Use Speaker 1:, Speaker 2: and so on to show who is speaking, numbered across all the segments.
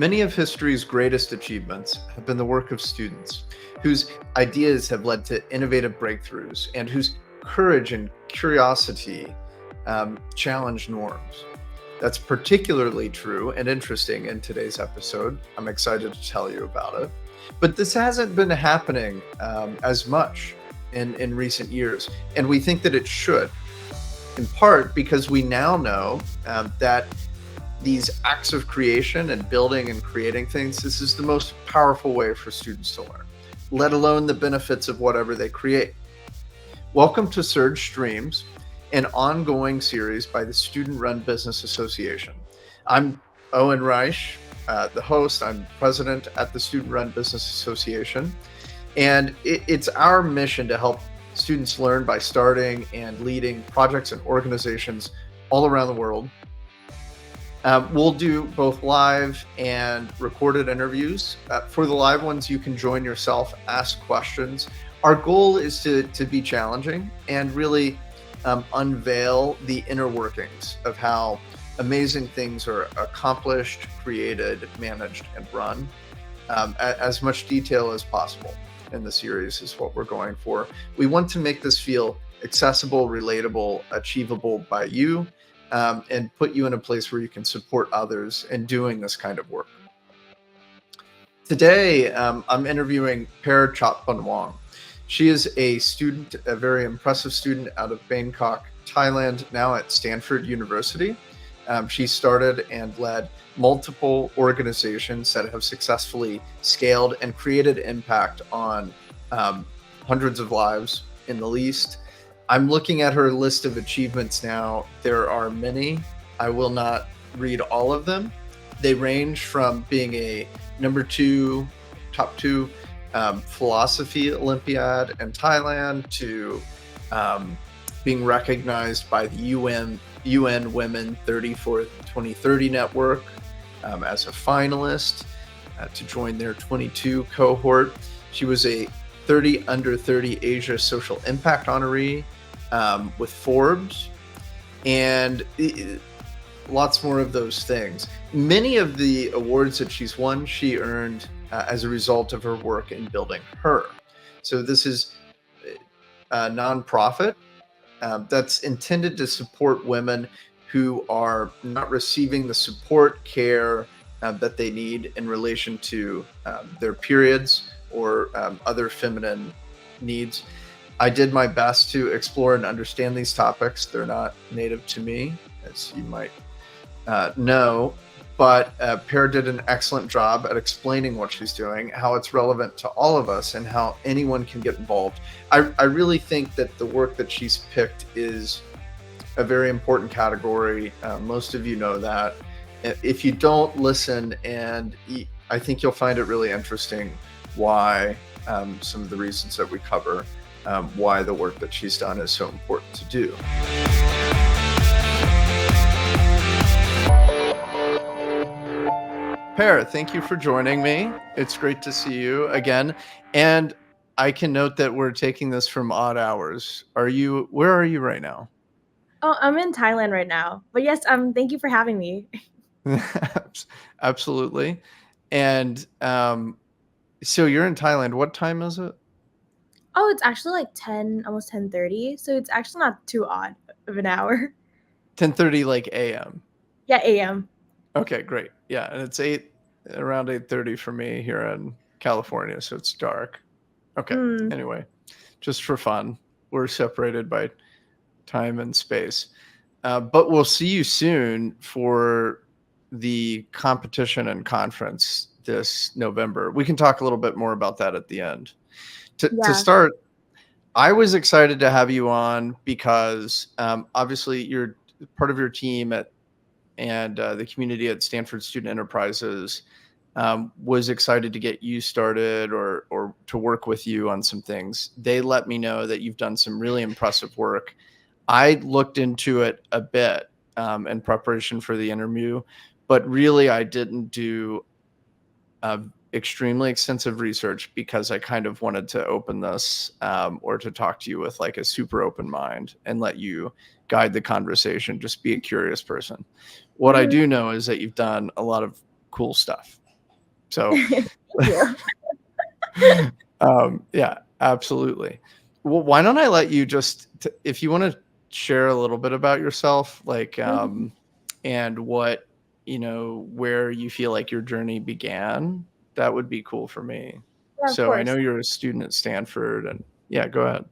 Speaker 1: Many of history's greatest achievements have been the work of students whose ideas have led to innovative breakthroughs and whose courage and curiosity challenge norms. That's particularly true and interesting in today's episode. I'm excited to tell you about it. But this hasn't been happening as much in recent years, and we think that it should, in part because we now know that these acts of creation and building and creating things, this is the most powerful way for students to learn, let alone the benefits of whatever they create. Welcome to Surge Streams, an ongoing series by the Student-Run Business Association. I'm Owen Reich, the host. I'm president at the Student-Run Business Association. And it's our mission to help students learn by starting and leading projects and organizations all around the world. We'll do both live and recorded interviews. For the live ones, you can join yourself, ask questions. Our goal is to be challenging and really unveil the inner workings of how amazing things are accomplished, created, managed, and run. As much detail as possible in the series is what we're going for. We want to make this feel accessible, relatable, achievable by you, and put you in a place where you can support others in doing this kind of work. Today, I'm interviewing Pear Chotbunwong. She is a student, a very impressive student out of Bangkok, Thailand, now at Stanford University. She started and led multiple organizations that have successfully scaled and created impact on hundreds of lives in the least. I'm looking at her list of achievements now. There are many. I will not read all of them. They range from being a top two philosophy Olympiad in Thailand to being recognized by the UN Women 30 for 2030 Network as a finalist to join their 22 cohort. She was a 30 under 30 Asia Social Impact honoree with Forbes, and lots more of those things. Many of the awards that she's won, she earned as a result of her work in building Her. So this is a nonprofit that's intended to support women who are not receiving the support, care that they need in relation to their periods or other feminine needs. I did my best to explore and understand these topics. They're not native to me, as you might know, but Pear did an excellent job at explaining what she's doing, how it's relevant to all of us, and how anyone can get involved. I really think that the work that she's picked is a very important category. Most of you know that. If you don't, listen, and I think you'll find it really interesting why some of the reasons that we cover, why the work that she's done is so important to do. Pear, thank you for joining me. It's great to see you again. And I can note that we're taking this from odd hours. Where are you right now?
Speaker 2: Oh, I'm in Thailand right now. But yes, thank you for having me.
Speaker 1: Absolutely. And so you're in Thailand. What time is it?
Speaker 2: Oh, it's actually like 10, almost 10:30. So it's actually not too odd of an hour.
Speaker 1: 10:30 like a.m.
Speaker 2: Yeah, a.m.
Speaker 1: Okay, great. Yeah, and it's around 8:30 for me here in California, so it's dark. Okay. Anyway, just for fun, we're separated by time and space. But we'll see you soon for the competition and conference this November. We can talk a little bit more about that at the end. To start, I was excited to have you on because obviously you're part of your team and the community at Stanford Student Enterprises was excited to get you started or to work with you on some things. They let me know that you've done some really impressive work. I looked into it a bit in preparation for the interview, but really I didn't do extremely extensive research because I kind of wanted to open this or to talk to you with like a super open mind and let you guide the conversation. Just be a curious person. What I do know is that you've done a lot of cool stuff. So,
Speaker 2: Thank you.
Speaker 1: yeah, absolutely. Well, why don't I let you just, if you want to share a little bit about yourself, like,
Speaker 2: Mhm.
Speaker 1: and what, where you feel like your journey began, that would be cool for me.
Speaker 2: Yeah, of
Speaker 1: So I know
Speaker 2: course.
Speaker 1: you're a student at Stanford, and yeah, go ahead.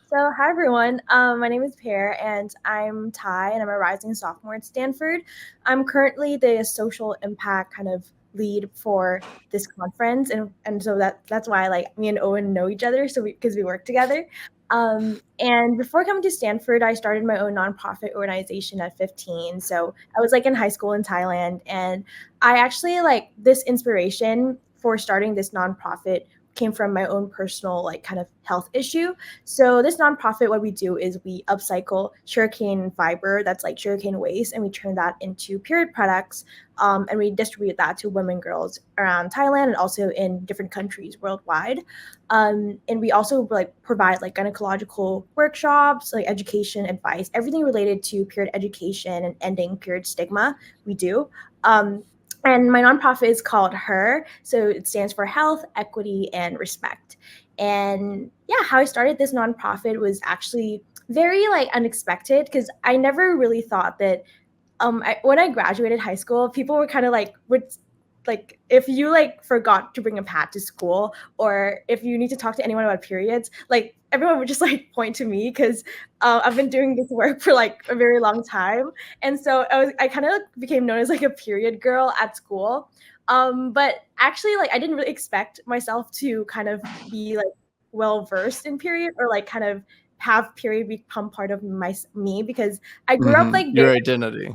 Speaker 2: So, hi everyone. My name is Pear, and I'm Thai, and I'm a rising sophomore at Stanford. I'm currently the social impact kind of lead for this conference, and so that's why like me and Owen know each other, so because we work together. And before coming to Stanford, I started my own nonprofit organization at 15. So I was like in high school in Thailand, and I actually like this inspiration for starting this nonprofit came from my own personal like kind of health issue. So this nonprofit, what we do is we upcycle sugarcane fiber, that's like sugarcane waste, and we turn that into period products, and we distribute that to women, girls around Thailand and also in different countries worldwide. And we also like provide like gynecological workshops, like education, advice, everything related to period education and ending period stigma. We do. Um, and my nonprofit is called HER, so it stands for Health, Equity, and Respect. And yeah, how I started this nonprofit was actually very like unexpected because I never really thought that when I graduated high school, people were kind of like would like if you like forgot to bring a pad to school or if you need to talk to anyone about periods, like everyone would just like point to me because I've been doing this work for like a very long time, and so I kind of became known as like a period girl at school. But actually, like I didn't really expect myself to kind of be like well versed in period or like kind of have period become part of me because I grew up like very
Speaker 1: Your identity.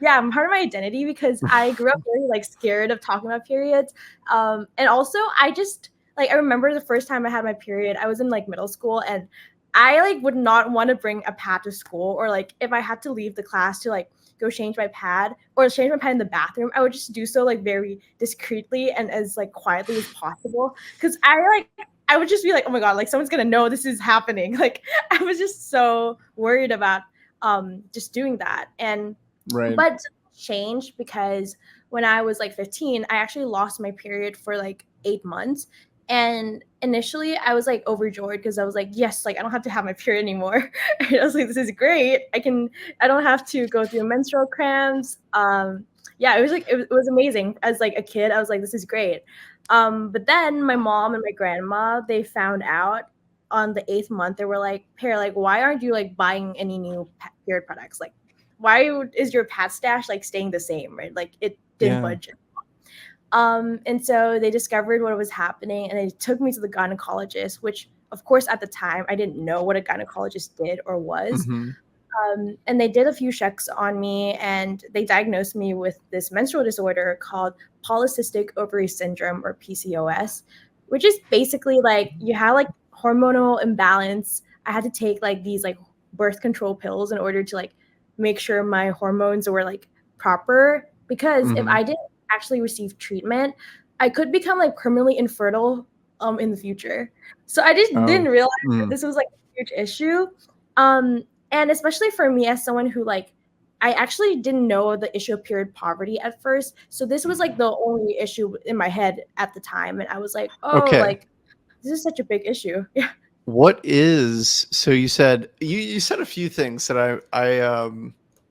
Speaker 2: yeah, I'm part of my identity because I grew up very like scared of talking about periods. And also I just like I remember the first time I had my period, I was in like middle school and I like would not want to bring a pad to school or like if I had to leave the class to like go change my pad or change my pad in the bathroom, I would just do so like very discreetly and as like quietly as possible. Cause I would just be like, oh my God, like someone's gonna know this is happening. Like I was just so worried about just doing that. And
Speaker 1: Right.
Speaker 2: but changed because when I was like 15, I actually lost my period for like 8 months. And initially I was like overjoyed because I was like, yes, like I don't have to have my period anymore. And I was like, this is great. I don't have to go through menstrual cramps. Yeah, it was like, it was amazing. As like a kid, I was like, this is great. But then my mom and my grandma, they found out on the 8th month, they were like, Pear, like, why aren't you like buying any new period products? Like, why is your pad stash like staying the same, right? Like it didn't
Speaker 1: Yeah.
Speaker 2: budge. And so they discovered what was happening and they took me to the gynecologist, which of course at the time I didn't know what a gynecologist did or was.
Speaker 1: Mm-hmm.
Speaker 2: And they did a few checks on me and they diagnosed me with this menstrual disorder called polycystic ovary syndrome or PCOS, which is basically like you have like hormonal imbalance. I had to take like these like birth control pills in order to like make sure my hormones were like proper because if
Speaker 1: Mm-hmm.
Speaker 2: I didn't actually receive treatment, I could become like permanently infertile in the future. So I just
Speaker 1: Oh.
Speaker 2: didn't realize that
Speaker 1: Mm.
Speaker 2: this was like a huge issue. Um, and especially for me as someone who like I actually didn't know the issue of period poverty at first. So this was like the only issue in my head at the time. And I was like, oh,
Speaker 1: Okay.
Speaker 2: like this is such a big issue. Yeah.
Speaker 1: What is, so you said, you said a few things that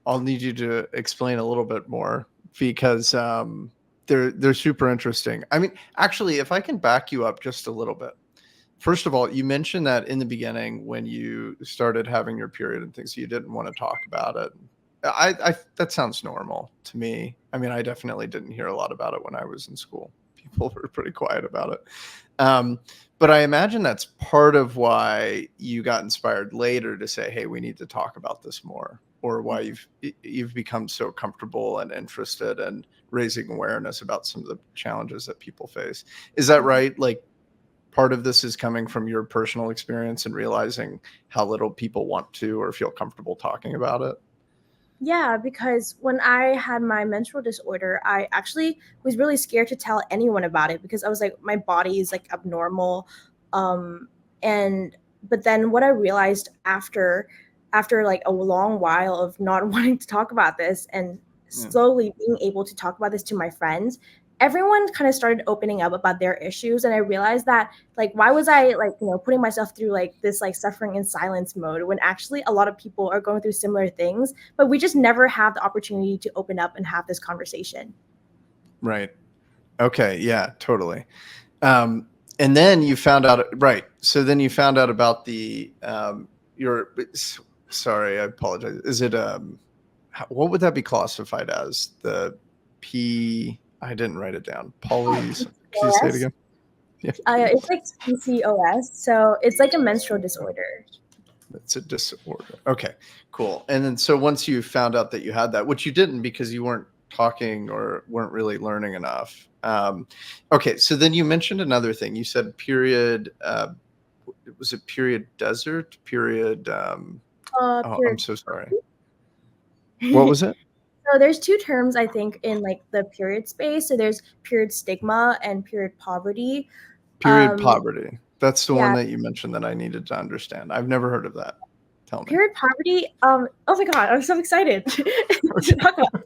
Speaker 1: I'll need you to explain a little bit more because they're super interesting. I mean, actually, if I can back you up just a little bit. First of all, you mentioned that in the beginning when you started having your period and things, you didn't want to talk about it. I that sounds normal to me. I mean, I definitely didn't hear a lot about it when I was in school. People were pretty quiet about it. Um, but I imagine that's part of why you got inspired later to say, "Hey, we need to talk about this more," or why you've become so comfortable and interested in raising awareness about some of the challenges that people face. Is that right? Like part of this is coming from your personal experience and realizing how little people want to or feel comfortable talking about it.
Speaker 2: Yeah, because when I had my menstrual disorder, I actually was really scared to tell anyone about it because I was like, my body is like abnormal. Um, and but then what I realized after like a long while of not wanting to talk about this and
Speaker 1: Yeah.
Speaker 2: slowly being able to talk about this to my friends everyone kind of started opening up about their issues, and I realized that like why was I like putting myself through like this like suffering in silence mode when actually a lot of people are going through similar things, but we just never have the opportunity to open up and have this conversation.
Speaker 1: Right. Okay. Yeah, totally. And then you found out, right. So then you found out about the, sorry, I apologize. Is it, what would that be classified as? The I didn't write it down.
Speaker 2: Oh,
Speaker 1: Polys. Can you say it
Speaker 2: PCOS.
Speaker 1: again? Yeah.
Speaker 2: It's like PCOS, so it's like a menstrual disorder.
Speaker 1: It's a disorder. Okay, cool. And then so once you found out that you had that, which you didn't because you weren't talking or weren't really learning enough. Okay, so then you mentioned another thing. You said period. Was it period desert? Period. Oh, I'm
Speaker 2: Period.
Speaker 1: so sorry. What was it?
Speaker 2: So there's two terms I think in like the period space. So there's period stigma and period poverty.
Speaker 1: Period
Speaker 2: Um,
Speaker 1: poverty. That's the one
Speaker 2: yeah,
Speaker 1: that you mentioned that I needed to understand. I've never heard of that. Tell me.
Speaker 2: period poverty. Oh my god, I'm so excited to
Speaker 1: Okay.
Speaker 2: talk about.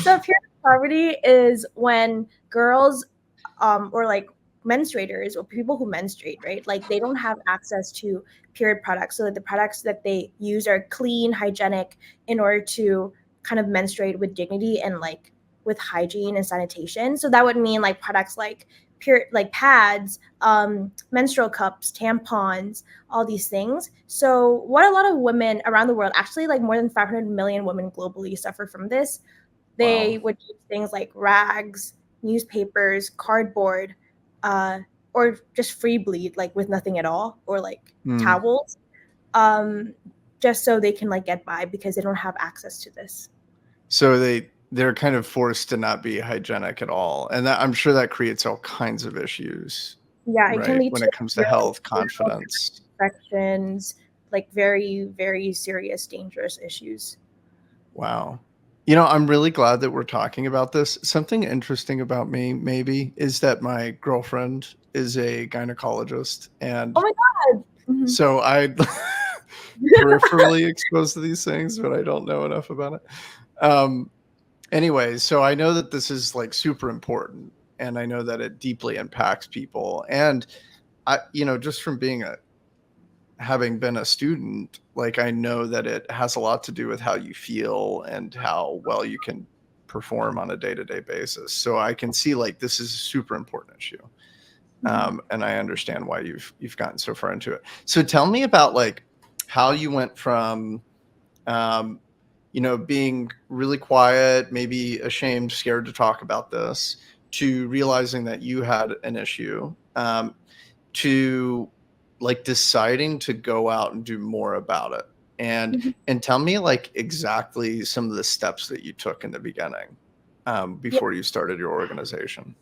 Speaker 2: So period poverty is when girls, or like menstruators or people who menstruate, right? Like they don't have access to period products, so that the products that they use are clean, hygienic, in order to kind of menstruate with dignity and like with hygiene and sanitation. So that would mean like products like pure like pads, menstrual cups, tampons, all these things. So what a lot of women around the world, actually like more than 500 million women globally, suffer from this. They
Speaker 1: Wow.
Speaker 2: would use things like rags, newspapers, cardboard, uh, or just free bleed, like with nothing at all, or like
Speaker 1: Hmm.
Speaker 2: towels, um, just so they can like get by because they don't have access to this.
Speaker 1: So they're kind of forced to not be hygienic at all, and I'm sure that creates all kinds of issues,
Speaker 2: Yeah, it can
Speaker 1: right?
Speaker 2: lead
Speaker 1: When
Speaker 2: to
Speaker 1: it comes to
Speaker 2: real,
Speaker 1: health,
Speaker 2: real
Speaker 1: confidence.
Speaker 2: infections, like very, very serious, dangerous issues.
Speaker 1: Wow. I'm really glad that we're talking about this. Something interesting about me, maybe, is that my girlfriend is a gynecologist,
Speaker 2: Oh
Speaker 1: and
Speaker 2: my god. Mhm.
Speaker 1: so I peripherally exposed to these things, but I don't know enough about it. Um, Anyway, so I know that this is like super important, and I know that it deeply impacts people. And just from having been a student, like I know that it has a lot to do with how you feel and how well you can perform on a day-to-day basis. So I can see like this is a super important issue.
Speaker 2: Mhm.
Speaker 1: And I understand why you've gotten so far into it. So tell me about like how you went from um, being really quiet, maybe ashamed, scared to talk about this, to realizing that you had an issue, to like deciding to go out and do more about it. And
Speaker 2: Mhm.
Speaker 1: and tell me like exactly some of the steps that you took in the beginning,
Speaker 2: Yeah.
Speaker 1: before you started your organization.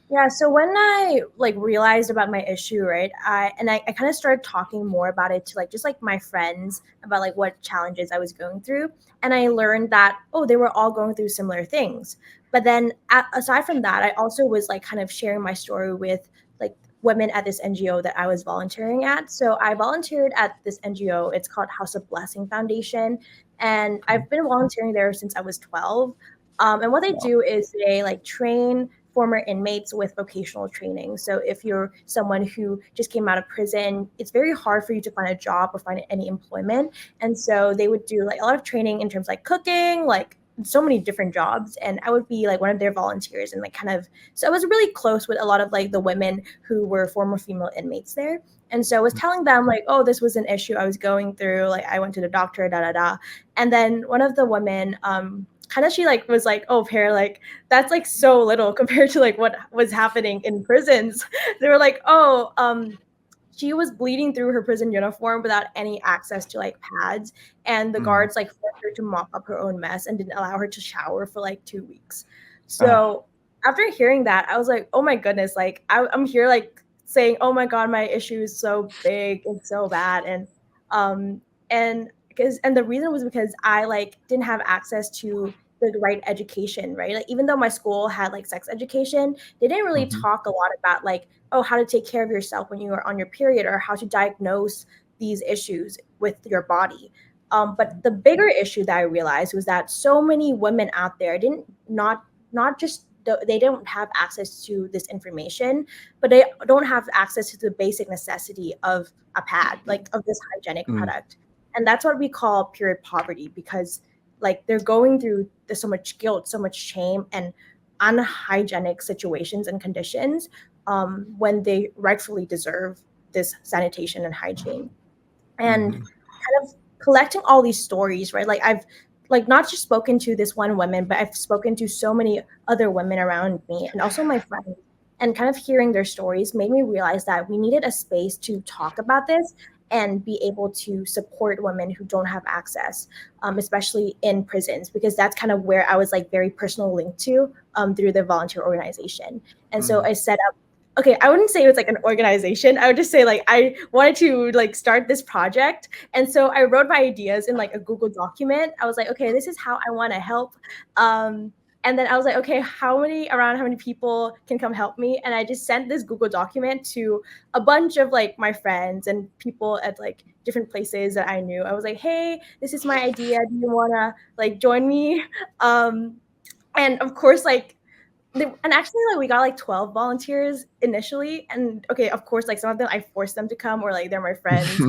Speaker 2: Yeah, so when I like realized about my issue, right, I kind of started talking more about it to like just like my friends about like what challenges I was going through, and I learned that oh, they were all going through similar things. But then aside from that, I also was like kind of sharing my story with like women at this NGO that I was volunteering at. So I volunteered at this NGO. It's called House of Blessing Foundation, and
Speaker 1: Okay.
Speaker 2: I've been volunteering there since I was 12. And what they
Speaker 1: Wow.
Speaker 2: do is they like train former inmates with vocational training. So if you're someone who just came out of prison, it's very hard for you to find a job or find any employment. And so they would do like a lot of training in terms like cooking, like so many different jobs. And I would be like one of their volunteers and like kind of, so I was really close with a lot of like the women who were former female inmates there. And so I was telling them like, oh, this was an issue I was going through. Like I went to the doctor, da da da. And then one of the women, kind of she like was like, oh, Pear, like that's like so little compared to like what was happening in prisons. They were like, oh, she was bleeding through her prison uniform without any access to like pads, and the
Speaker 1: Mm.
Speaker 2: guards like forced her to mop up her own mess and didn't allow her to shower for like 2 weeks.
Speaker 1: Uh,
Speaker 2: So after hearing that, I was like, oh my goodness, like I'm here like saying, oh my god, my issue is so big and so bad, um and the reason was because I like didn't have access to the right education, right? Like even though my school had like sex education, they didn't really
Speaker 1: mhm.
Speaker 2: talk a lot about like, oh, how to take care of yourself when you are on your period or how to diagnose these issues with your body. But the bigger issue that I realized was that so many women out there didn't not just they don't have access to this information, but they don't have access to the basic necessity of a pad, like of this hygienic
Speaker 1: Mm.
Speaker 2: product. And that's what we call period poverty, because like they're going through so much guilt, so much shame, and unhygienic situations and conditions when they rightfully deserve this sanitation and hygiene. And
Speaker 1: Hmm.
Speaker 2: kind of collecting all these stories, right? Like I've like not just spoken to this one woman, but I've spoken to so many other women around me and also my friends. And kind of hearing their stories made me realize that we needed a space to talk about this and be able to support women who don't have access, especially in prisons, because that's kind of where I was like very personal linked to through the volunteer organization. And so
Speaker 1: Mm.
Speaker 2: I set up, okay, I wouldn't say it was like an organization. I would just say like I wanted to like start this project. And so I wrote my ideas in like a Google document. I was like, okay, this is how I want to help. And then I was like, okay, how many people can come help me? And I just sent this Google document to a bunch of like my friends and people at like different places that I knew. I was like, hey, this is my idea. Do you wanna like join me? Um, and of course, like and actually like we got like 12 volunteers initially, and okay, of course, like some of them I forced them to come, or like they're my friends.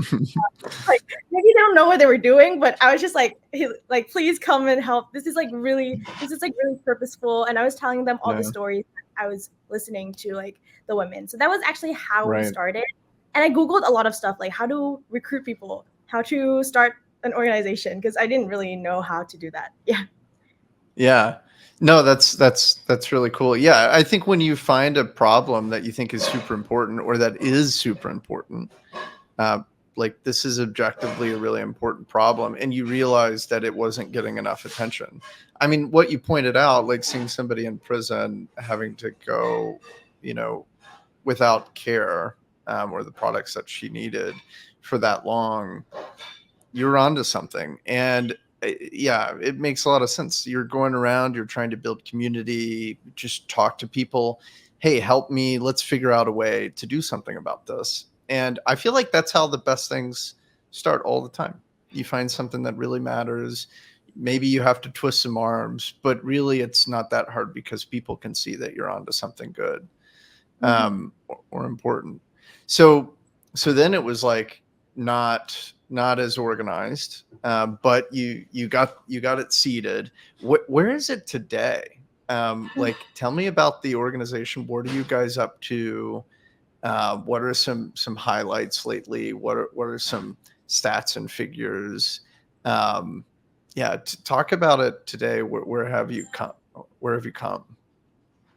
Speaker 2: Like maybe they don't know what they were doing, but I was just like, hey, like please come and help. This is like really purposeful. And I was telling them all the
Speaker 1: Yeah.
Speaker 2: stories I was listening to, like the women. So that was actually how we
Speaker 1: Right.
Speaker 2: started. And I Googled a lot of stuff, like how to recruit people, how to start an organization, because I didn't really know how to do that. Yeah.
Speaker 1: Yeah. No, that's really cool. Yeah, I think when you find a problem that you think is super important or that is super important, uh, like this is objectively a really important problem, and you realize that it wasn't getting enough attention. I mean, what you pointed out, like seeing somebody in prison having to go, you know, without care, or the products that she needed for that long, you're onto something. And yeah, it makes a lot of sense. You're going around, you're trying to build community, just talk to people. Hey, help me. Let's figure out a way to do something about this. And I feel like that's how the best things start all the time. You find something that really matters. Maybe you have to twist some arms, but really it's not that hard because people can see that you're onto something good,
Speaker 2: Mm-hmm.
Speaker 1: or important. So so then it was like not as organized, but you got it seated. Where is it today? Like, tell me about the organization. What are you guys up to? What are some highlights lately? What are some stats and figures? Um, yeah, talk about it today. Where have you come? Where have you come?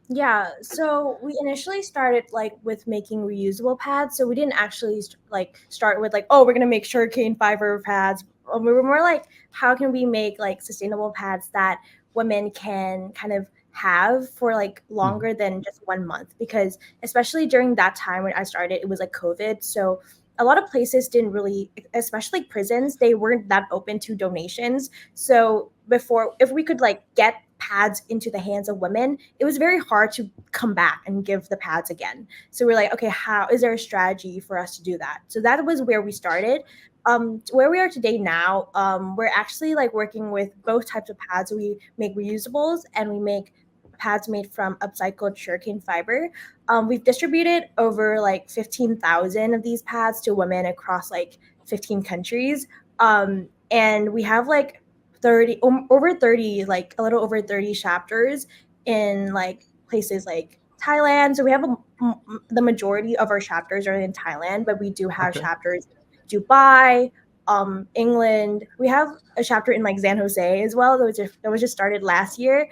Speaker 2: Yeah, so we initially started like with making reusable pads. So we didn't actually like start with like, oh, we're gonna make sugarcane fiber pads. We were more like, how can we make like sustainable pads that women can kind of have for like
Speaker 1: Mhm.
Speaker 2: longer than just 1 month? Because especially during that time when I started, it was like COVID. So a lot of places didn't really, especially prisons, they weren't that open to donations. So before, if we could like get pads into the hands of women, it was very hard to come back and give the pads again. So we're like, okay, how is there a strategy for us to do that? So that was where we started. Where we are today now, we're actually like working with both types of pads. We make reusables and we make pads made from upcycled sugarcane fiber. We've distributed over like 15,000 of these pads to women across like 15 countries. And we have like 30 over 30, like a little over 30 chapters in like places like Thailand. So we have the majority of our chapters are in Thailand, but we do have
Speaker 1: Okay.
Speaker 2: chapters in Dubai, England. We have a chapter in like San Jose as well that was just started last year,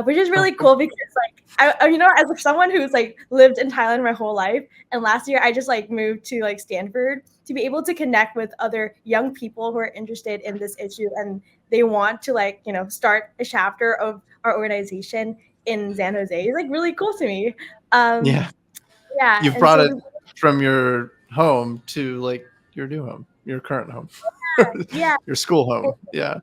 Speaker 2: which is
Speaker 1: Oh,
Speaker 2: really
Speaker 1: cool.
Speaker 2: cool because like you know, as someone who's like lived in Thailand my whole life, and last year I just like moved to like Stanford to be able to connect with other young people who are interested in this issue, and they want to like, you know, start a chapter of our organization in San Jose. It's like really cool to me. Um,
Speaker 1: Yeah.
Speaker 2: yeah,
Speaker 1: You've
Speaker 2: and
Speaker 1: brought
Speaker 2: so
Speaker 1: it
Speaker 2: we
Speaker 1: from your home to like your new home, your current home,
Speaker 2: yeah.
Speaker 1: your school home. Yeah.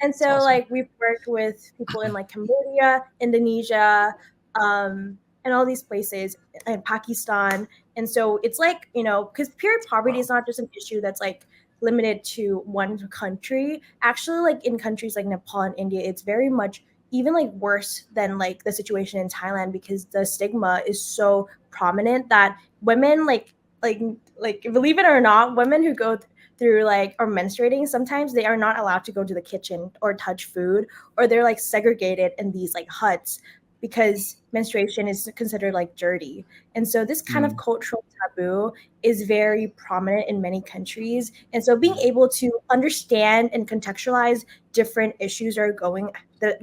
Speaker 2: And
Speaker 1: It's
Speaker 2: so
Speaker 1: awesome.
Speaker 2: like we've worked with people in like Cambodia, Indonesia, and all these places, and Pakistan. And so it's like, you know, because period poverty
Speaker 1: Wow.
Speaker 2: is not just an issue that's like limited to one country. Actually, like in countries like Nepal and India, it's very much even like worse than like the situation in Thailand, because the stigma is so prominent that women like believe it or not, women who go through like or menstruating, sometimes they are not allowed to go to the kitchen or touch food, or they're like segregated in these like huts because menstruation is considered like dirty. And so this kind of
Speaker 1: Mm.
Speaker 2: cultural taboo is very prominent in many countries. And so being able to understand and contextualize different issues that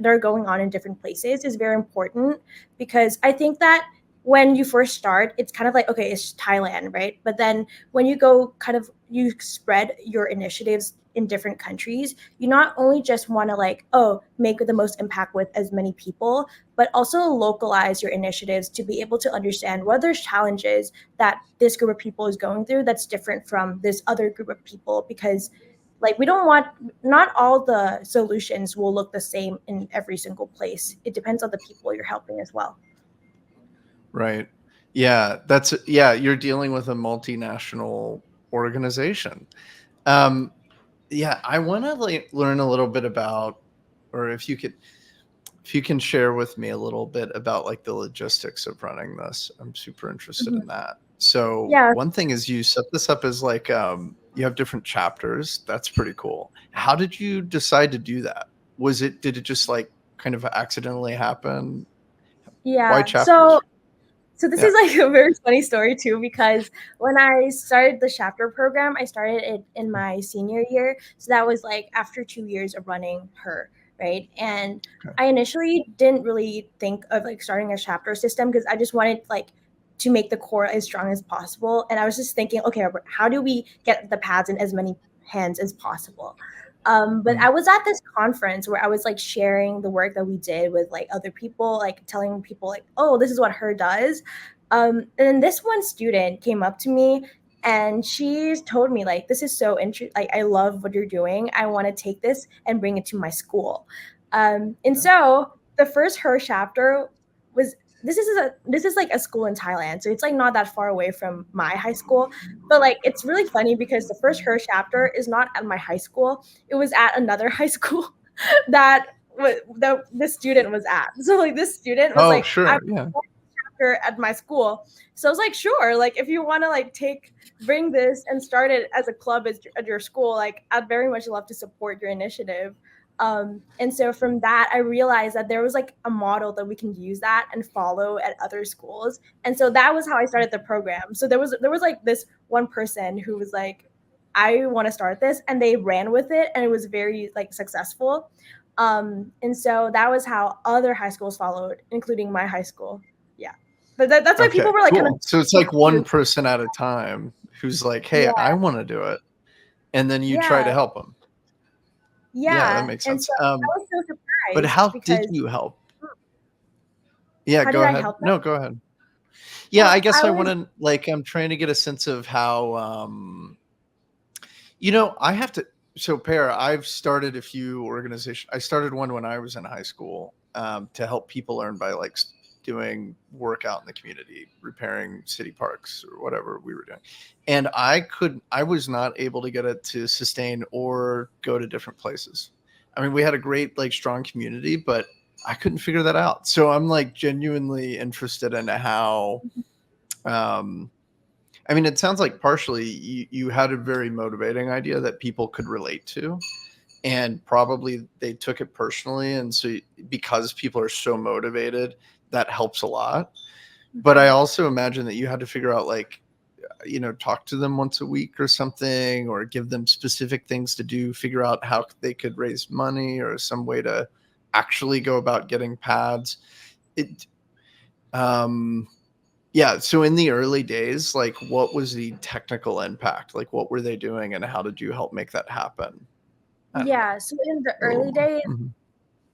Speaker 2: are going on in different places is very important, because I think that when you first start, it's kind of like, okay, it's Thailand, right? But then when you go kind of, you spread your initiatives in different countries, you not only just want to like, oh, make the most impact with as many people, but also localize your initiatives to be able to understand what there's challenges that this group of people is going through that's different from this other group of people. Because like we don't want, not all the solutions will look the same in every single place. It depends on the people you're helping as well.
Speaker 1: Right. Yeah, you're dealing with a multinational organization. Um, yeah, I want to like learn a little bit about, or if you can share with me a little bit about like the logistics of running this. I'm super interested in
Speaker 2: Mhm.
Speaker 1: that. So
Speaker 2: Yeah.
Speaker 1: one thing is you set this up as like you have different chapters. That's pretty cool. How did you decide to do that? Did it just like kind of accidentally happen? Why
Speaker 2: Yeah.
Speaker 1: chapters?
Speaker 2: So this
Speaker 1: Yeah.
Speaker 2: is like a very funny story too, because when I started the chapter program, I started it in my senior year. So that was like after 2 years of running her, right? And
Speaker 1: Okay.
Speaker 2: I initially didn't really think of like starting a chapter system, because I just wanted like to make the core as strong as possible. And I was just thinking, okay, how do we get the pads in as many hands as possible? But
Speaker 1: Mm.
Speaker 2: I was at this conference where I was like sharing the work that we did with like other people, like telling people like, oh, this is what her does. And then this one student came up to me and she told me like, this is so interesting. Like, I love what you're doing. I want to take this and bring it to my school. And
Speaker 1: Okay.
Speaker 2: so the first her chapter was, this is like a school in Thailand, so it's like not that far away from my high school. But like it's really funny because the first her chapter is not at my high school, it was at another high school that the student was at. So like this student was
Speaker 1: Oh,
Speaker 2: like, I'm
Speaker 1: sure. Yeah.
Speaker 2: chapter at my school. So I was like, sure, like if you want to like bring this and start it as a club at your school, like I'd very much love to support your initiative. And so from that, I realized that there was like a model that we can use that and follow at other schools. And so that was how I started the program. So there was like this one person who was like, I want to start this, and they ran with it, and it was very like successful. And so that was how other high schools followed, including my high school. Yeah. But that's why
Speaker 1: Okay,
Speaker 2: people were like kind of
Speaker 1: cool. So it's like one
Speaker 2: confused.
Speaker 1: person at a time who's like, "Hey,
Speaker 2: Yeah.
Speaker 1: I want to do it," and then you try to
Speaker 2: Yeah.
Speaker 1: help them. Yeah, that
Speaker 2: Yeah.
Speaker 1: makes
Speaker 2: And
Speaker 1: sense.
Speaker 2: so I was so
Speaker 1: But
Speaker 2: surprised
Speaker 1: how did
Speaker 2: because
Speaker 1: you help? Yeah,
Speaker 2: how did
Speaker 1: go
Speaker 2: I
Speaker 1: ahead.
Speaker 2: help them?
Speaker 1: No, go ahead. Yeah,
Speaker 2: Well,
Speaker 1: I guess
Speaker 2: I
Speaker 1: I
Speaker 2: was,
Speaker 1: want to like I'm trying to get a sense of how I have to. So, Pear, I've started a few organizations. I started one when I was in high school to help people learn by like doing work out in the community, repairing city parks or whatever we were doing. And I was not able to get it to sustain or go to different places. I mean, we had a great, like, strong community, but I couldn't figure that out. So I'm like genuinely interested in how, um, I mean, it sounds like partially you had a very motivating idea that people could relate to, and probably they took it personally. And so, because people are so motivated, that helps a lot. But I also imagine that you had to figure out, like, talk to them once a week or something, or give them specific things to do, figure out how they could raise money or some way to actually go about getting pads. It, um, yeah. So in the early days, like, what was the technical impact? Like, what were they doing, and how did you help make that happen? I don't know.
Speaker 2: yeah. So in the
Speaker 1: A little
Speaker 2: early
Speaker 1: more.
Speaker 2: days,
Speaker 1: Mhm.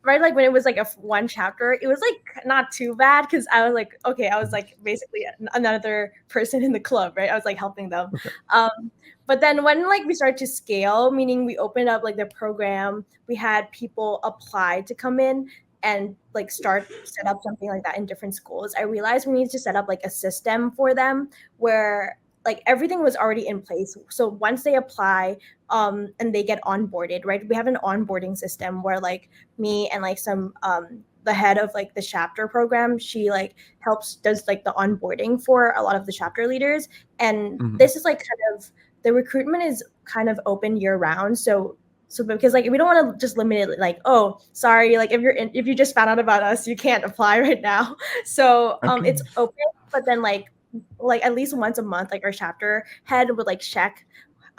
Speaker 2: right, like when it was like one chapter, it was like not too bad, because I was like, okay, I was like basically another person in the club, right? I was like helping them.
Speaker 1: Okay.
Speaker 2: um but then when like we started to scale, meaning we opened up like the program, we had people apply to come in and like set up something like that in different schools. I realized we needed to set up like a system for them where like everything was already in place. So once they apply, and they get onboarded, right, we have an onboarding system where like me and like some the head of like the chapter program. She like does like the onboarding for a lot of the chapter leaders. And
Speaker 1: Mhm.
Speaker 2: this is like kind of the recruitment is kind of open year round. So because like we don't want to just limit it like, oh, sorry, like if you just found out about us, you can't apply right now. So
Speaker 1: Okay.
Speaker 2: it's open, but then like at least once a month, like our chapter head would like check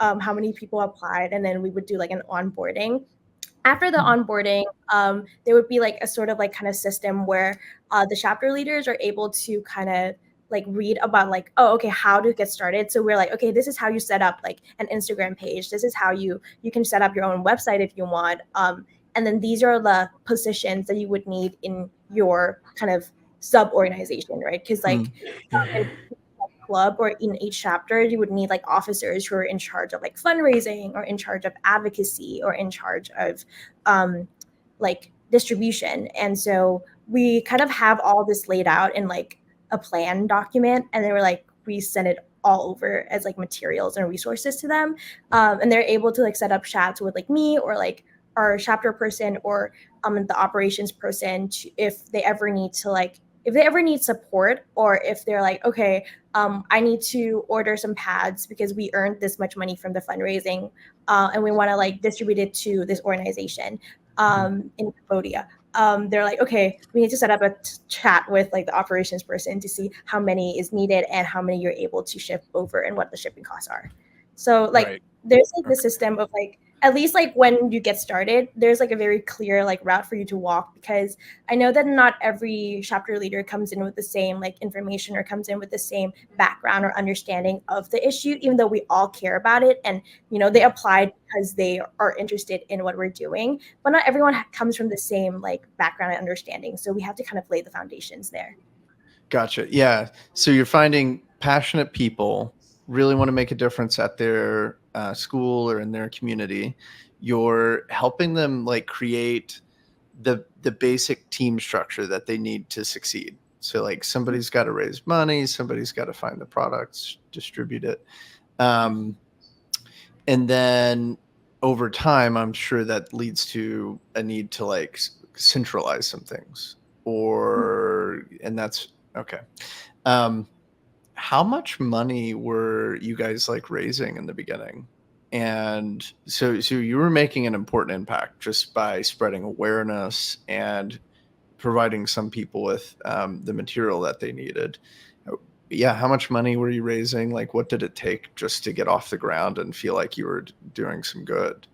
Speaker 2: how many people applied, and then we would do like an onboarding. After the
Speaker 1: Mhm.
Speaker 2: onboarding, there would be like a sort of like kind of system where the chapter leaders are able to kind of like read about like, oh, okay, how to get started. So we're like, okay, this is how you set up like an Instagram page. This is how you can set up your own website if you want. And then these are the positions that you would need in your kind of sub organization, right? Because like
Speaker 1: Mhm.
Speaker 2: in club or in each chapter you would need like officers who are in charge of like fundraising or in charge of advocacy or in charge of like distribution. And so we kind of have all this laid out in like a plan document, and then we send it all over as like materials and resources to them, and they're able to like set up chats with like me or like our chapter person or the operations person if they ever need to like if they ever need support, or if they're like, okay, I need to order some pads because we earned this much money from the fundraising, and we want to like distribute it to this organization
Speaker 1: Mhm.
Speaker 2: in Cambodia. They're like, okay, we need to set up a chat with like the operations person to see how many is needed and how many you're able to ship over and what the shipping costs are. So like
Speaker 1: Right.
Speaker 2: there's like the
Speaker 1: Okay.
Speaker 2: system of like at least like when you get started, there's like a very clear like route for you to walk, because I know that not every chapter leader comes in with the same like information or comes in with the same background or understanding of the issue, even though we all care about it and they
Speaker 1: Yeah.
Speaker 2: applied because they are interested in what we're doing. But not everyone comes from the same like background and understanding, so we have to kind of lay the foundations there.
Speaker 1: Gotcha. Yeah. So you're finding passionate people really want to make a difference at their school or in their community. You're helping them like create the basic team structure that they need to succeed. So like somebody's got to raise money, somebody's got to find the products, distribute it. Um, and then over time, I'm sure that leads to a need to like centralize some things, or and that's okay. Um, how much money were you guys like raising in the beginning? And so you were making an important impact just by spreading awareness and providing some people with the material that they needed. Uh, Yeah, how much money were you raising? Like, what did it take just to get off the ground and feel like you were doing some good?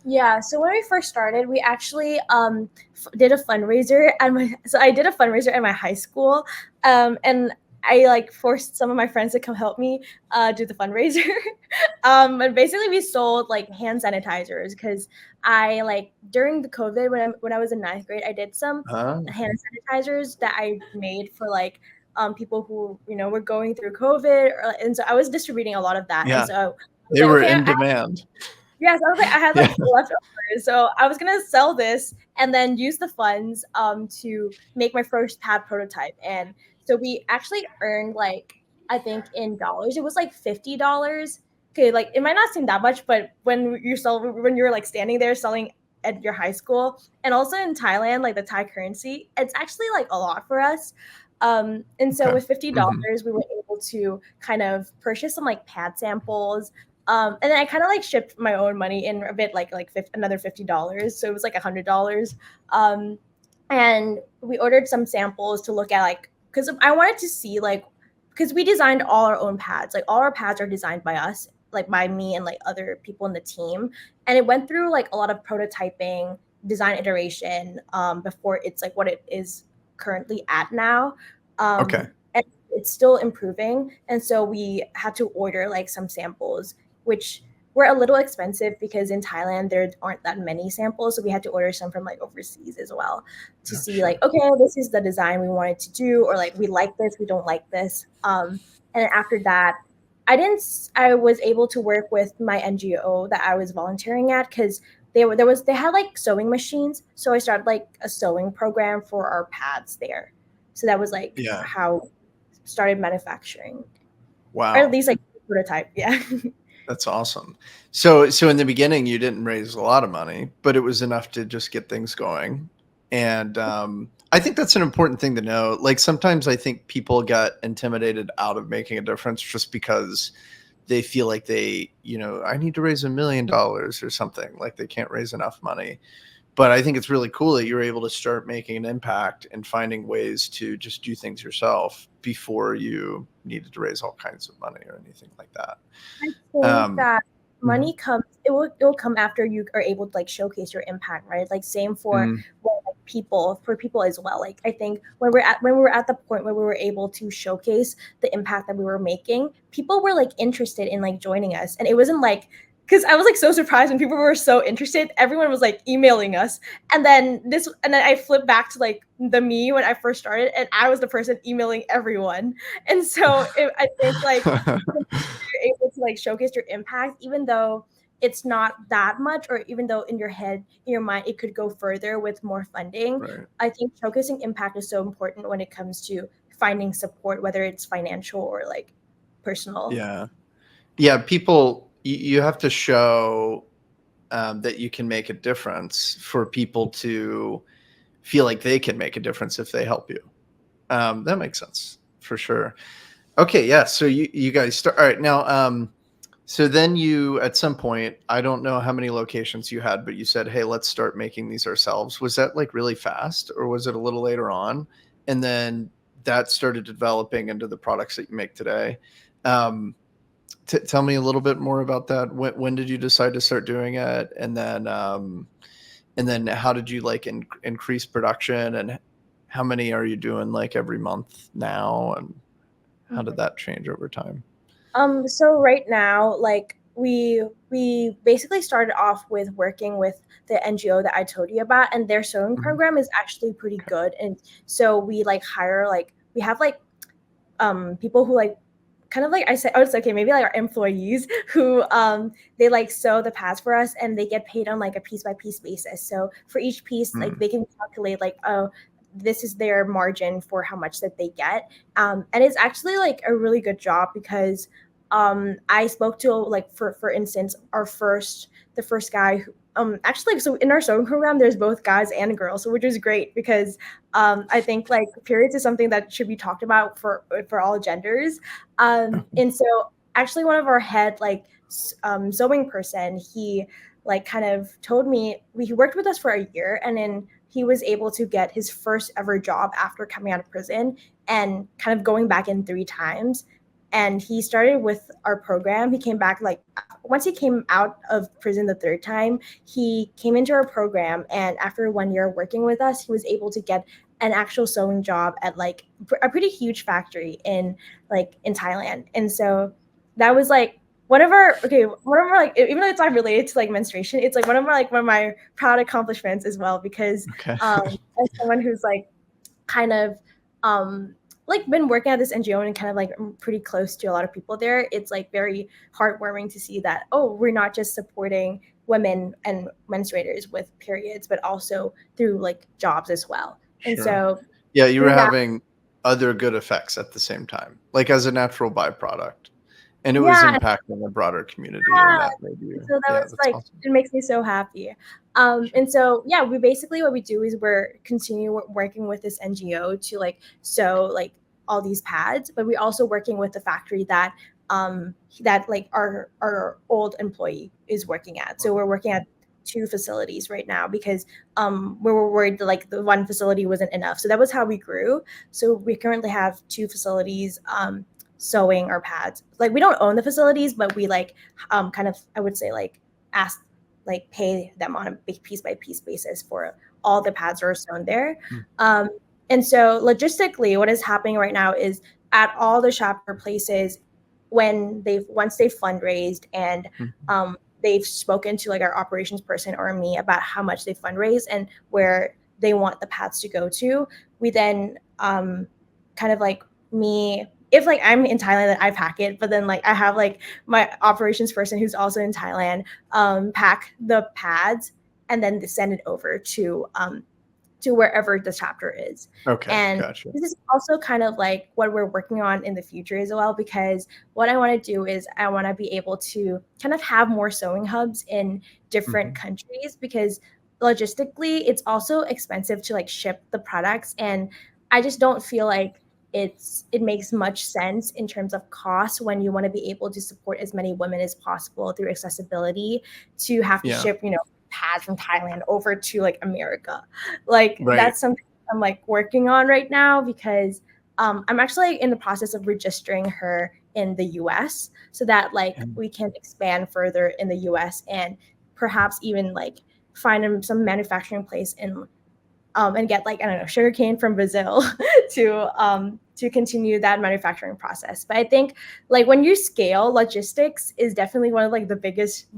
Speaker 2: Yeah, so when we first started, we actually did a fundraiser at my so I did a fundraiser at my high school, and I like forced some of my friends to come help me do the fundraiser. And basically we sold like hand sanitizers because I like during the COVID when I was in ninth grade, I did some
Speaker 1: Huh?
Speaker 2: hand sanitizers that I made for like people who were going through COVID, and so I was distributing a lot of that, and
Speaker 1: Yeah,
Speaker 2: so I was
Speaker 1: they
Speaker 2: like,
Speaker 1: were
Speaker 2: okay,
Speaker 1: in demand.
Speaker 2: yes, I was like, I had
Speaker 1: Yeah.
Speaker 2: like leftovers, so I was gonna sell this and then use the funds to make my first pad prototype. And so we actually earned like I think in dollars, it was like $50. Okay, like it might not seem that much, but when you're like standing there selling at your high school, and also in Thailand, like the Thai currency, it's actually like a lot for us. And so
Speaker 1: Okay.
Speaker 2: with $50,
Speaker 1: Hmm.
Speaker 2: we were able to kind of purchase some like pad samples, and then I kind of like shipped my own money in a bit, another $50, so it was like $100. Um, and we ordered some samples to look at, like, because I wanted to see like, because we designed all our own pads, like all our pads are designed by us, like by me and like other people in the team, and it went through like a lot of prototyping, design iteration, before it's like what it is currently at now.
Speaker 1: Okay.
Speaker 2: And it's still improving, and so we had to order like some samples, which were a little expensive because in Thailand there aren't that many samples. So we had to order some from like overseas as well to
Speaker 1: Yeah,
Speaker 2: see
Speaker 1: sure.
Speaker 2: like, okay, this is the design we wanted to do, or like we like this, we don't like this. And then after that, I was able to work with my NGO that I was volunteering at, because they had like sewing machines. So I started like a sewing program for our pads there. So that was like
Speaker 1: Yeah.
Speaker 2: how started manufacturing, or at
Speaker 1: Wow.
Speaker 2: least like prototype. Yeah.
Speaker 1: That's awesome. So in the beginning, you didn't raise a lot of money, but it was enough to just get things going. And I think that's an important thing to know. Like sometimes I think people get intimidated out of making a difference just because they feel like I need to raise $1 million or something, like they can't raise enough money. But I think it's really cool that you're able to start making an impact and finding ways to just do things yourself before you needed to raise all kinds of money or anything like that.
Speaker 2: I think
Speaker 1: Um,
Speaker 2: that
Speaker 1: mhm,
Speaker 2: money comes, it will come after you are able to like showcase your impact, right? Like same for
Speaker 1: mm,
Speaker 2: for people as well. Like I think when we were at the point where we were able to showcase the impact that we were making, people were like interested in like joining us. And it wasn't like, because I was like so surprised when people were so interested. Everyone was like emailing us, and then I flipped back to like the me when I first started, and I was the person emailing everyone. And so I think like you're able to like showcase your impact, even though it's not that much, or even though in your head, in your mind, it could go further with more funding.
Speaker 1: right.
Speaker 2: I think showcasing impact is so important when it comes to finding support, whether it's financial or like personal.
Speaker 1: Yeah. Yeah. People, you have to show that you can make a difference for people to feel like they can make a difference if they help you. That makes sense for sure. Okay, yeah. So you guys start. All right, now. So then you, at some point, I don't know how many locations you had, but you said, "Hey, let's start making these ourselves." Was that like really fast, or was it a little later on? And then that started developing into the products that you make today. Um, tell me a little bit more about that. When did you decide to start doing it? And then how did you like increase production, and how many are you doing like every month now? And how did
Speaker 2: Mhm.
Speaker 1: that change over time?
Speaker 2: So right now, like we basically started off with working with the NGO that I told you about, and their sewing
Speaker 1: Mhm.
Speaker 2: program is actually pretty
Speaker 1: Okay.
Speaker 2: good. And so we like hire like we have like people who like kind of like I said, oh, it's okay, maybe like our employees who they like sew the pads for us, and they get paid on like a piece by piece basis. So for each piece, like
Speaker 1: Mm,
Speaker 2: they can calculate like, oh, this is their margin for how much that they get. And it's actually like a really good job because I spoke to like for instance our first the first guy who actually, so in our sewing program there's both guys and girls, so which is great because I think like periods is something that should be talked about for all genders.
Speaker 1: okay.
Speaker 2: And so actually one of our head like sewing person, he like kind of told me he worked with us for a year, and then he was able to get his first ever job after coming out of prison and kind of going back in 3 times. And he started with our program. He came back like once he came out of prison the third time, he came into our program, and after 1 year working with us, he was able to get an actual sewing job at like a pretty huge factory in Thailand. And so that was like one of our like, even though it's not related to like menstruation, it's like one of my proud accomplishments as well, because
Speaker 1: Okay.
Speaker 2: as someone who's like kind of like been working at this NGO and kind of like pretty close to a lot of people there, it's like very heartwarming to see that, oh, we're not just supporting women and menstruators with periods, but also through like jobs as well. And
Speaker 1: Sure.
Speaker 2: so
Speaker 1: Yeah, you were
Speaker 2: through that,
Speaker 1: having other good effects at the same time, like as a natural byproduct, and it was
Speaker 2: yeah,
Speaker 1: impacting a broader community, and
Speaker 2: yeah.
Speaker 1: that made you.
Speaker 2: So that
Speaker 1: Yeah,
Speaker 2: was
Speaker 1: that's
Speaker 2: like,
Speaker 1: awesome.
Speaker 2: it makes me so happy.
Speaker 1: Sure.
Speaker 2: And so yeah, we basically what we do is we're continue working with this NGO to like sew like all these pads, but we're also working with the factory that like our old employee is working at. So we're working at 2 facilities right now because we were worried that like the one facility wasn't enough. So that was how we grew. So we currently have 2 facilities sewing our pads. Like we don't own the facilities, but we like kind of I would say like ask like pay them on a big piece by piece basis for all the pads that are sewn there.
Speaker 1: Mm,
Speaker 2: Um, and so logistically, what is happening right now is at all the shopper places, when they've once they've fundraised and
Speaker 1: mm,
Speaker 2: they've spoken to like our operations person or me about how much they fundraise and where they want the pads to go to, we then kind of like me if like I'm in Thailand, then I pack it, but then like I have like my operations person who's also in Thailand pack the pads and then send it over to wherever the chapter is.
Speaker 1: okay,
Speaker 2: And
Speaker 1: gotcha.
Speaker 2: this is also kind of like what we're working on in the future as well, because what I want to do is I want to be able to kind of have more sewing hubs in different
Speaker 1: Mhm.
Speaker 2: countries, because logistically, it's also expensive to like ship the products, and I just don't feel like it makes much sense in terms of cost when you want to be able to support as many women as possible through accessibility to have to
Speaker 1: Yeah.
Speaker 2: ship, pads from Thailand over to like America. Like
Speaker 1: Right.
Speaker 2: that's something I'm like working on right now because I'm actually in the process of registering her in the US so that like
Speaker 1: And
Speaker 2: we can expand further in the US and perhaps even like find some manufacturing place in and get like I don't know sugarcane from Brazil to continue that manufacturing process. But I think like when you scale, logistics is definitely one of like the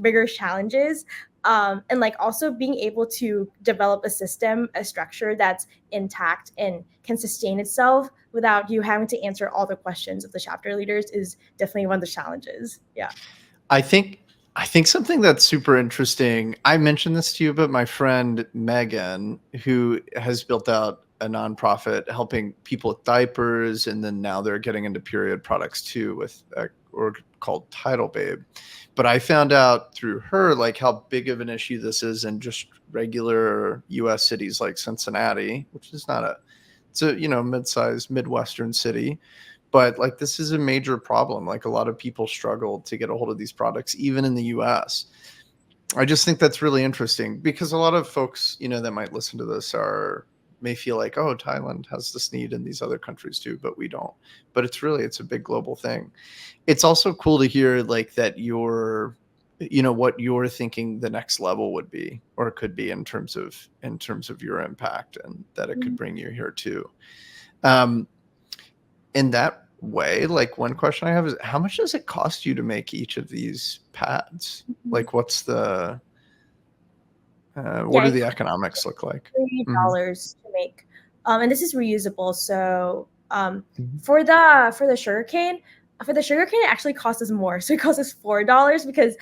Speaker 2: bigger challenges. And like also being able to develop a system, a structure that's intact and can sustain itself without you having to answer all the questions of the chapter leaders is definitely one of the challenges. Yeah.
Speaker 1: I think I think something that's super interesting. I mentioned this to you, but my friend Megan, who has built out a nonprofit helping people with diapers, and then now they're getting into period products too with a org called Tidal Babe. But I found out through her like how big of an issue this is in just regular U.S. cities like Cincinnati, which is not a it's a mid-sized Midwestern city, but like this is a major problem. Like a lot of people struggle to get a hold of these products even in the US. I just think that's really interesting because a lot of folks that might listen to this are may feel like, oh, Thailand has this need and these other countries too, but we don't. But it's a big global thing. It's also cool to hear like that what you're thinking the next level would be or could be in terms of your impact, and that it could bring you here too. um in that way, like one question I have is how much does it cost you to make each of these pads?
Speaker 2: Mhm.
Speaker 1: Like what
Speaker 2: Yeah,
Speaker 1: do
Speaker 2: it
Speaker 1: the
Speaker 2: costs
Speaker 1: economics look like?
Speaker 2: three
Speaker 1: Hmm.
Speaker 2: dollars to make, and this is reusable. So
Speaker 1: Hmm.
Speaker 2: for the sugarcane, it actually costs us more. So it costs us $4 because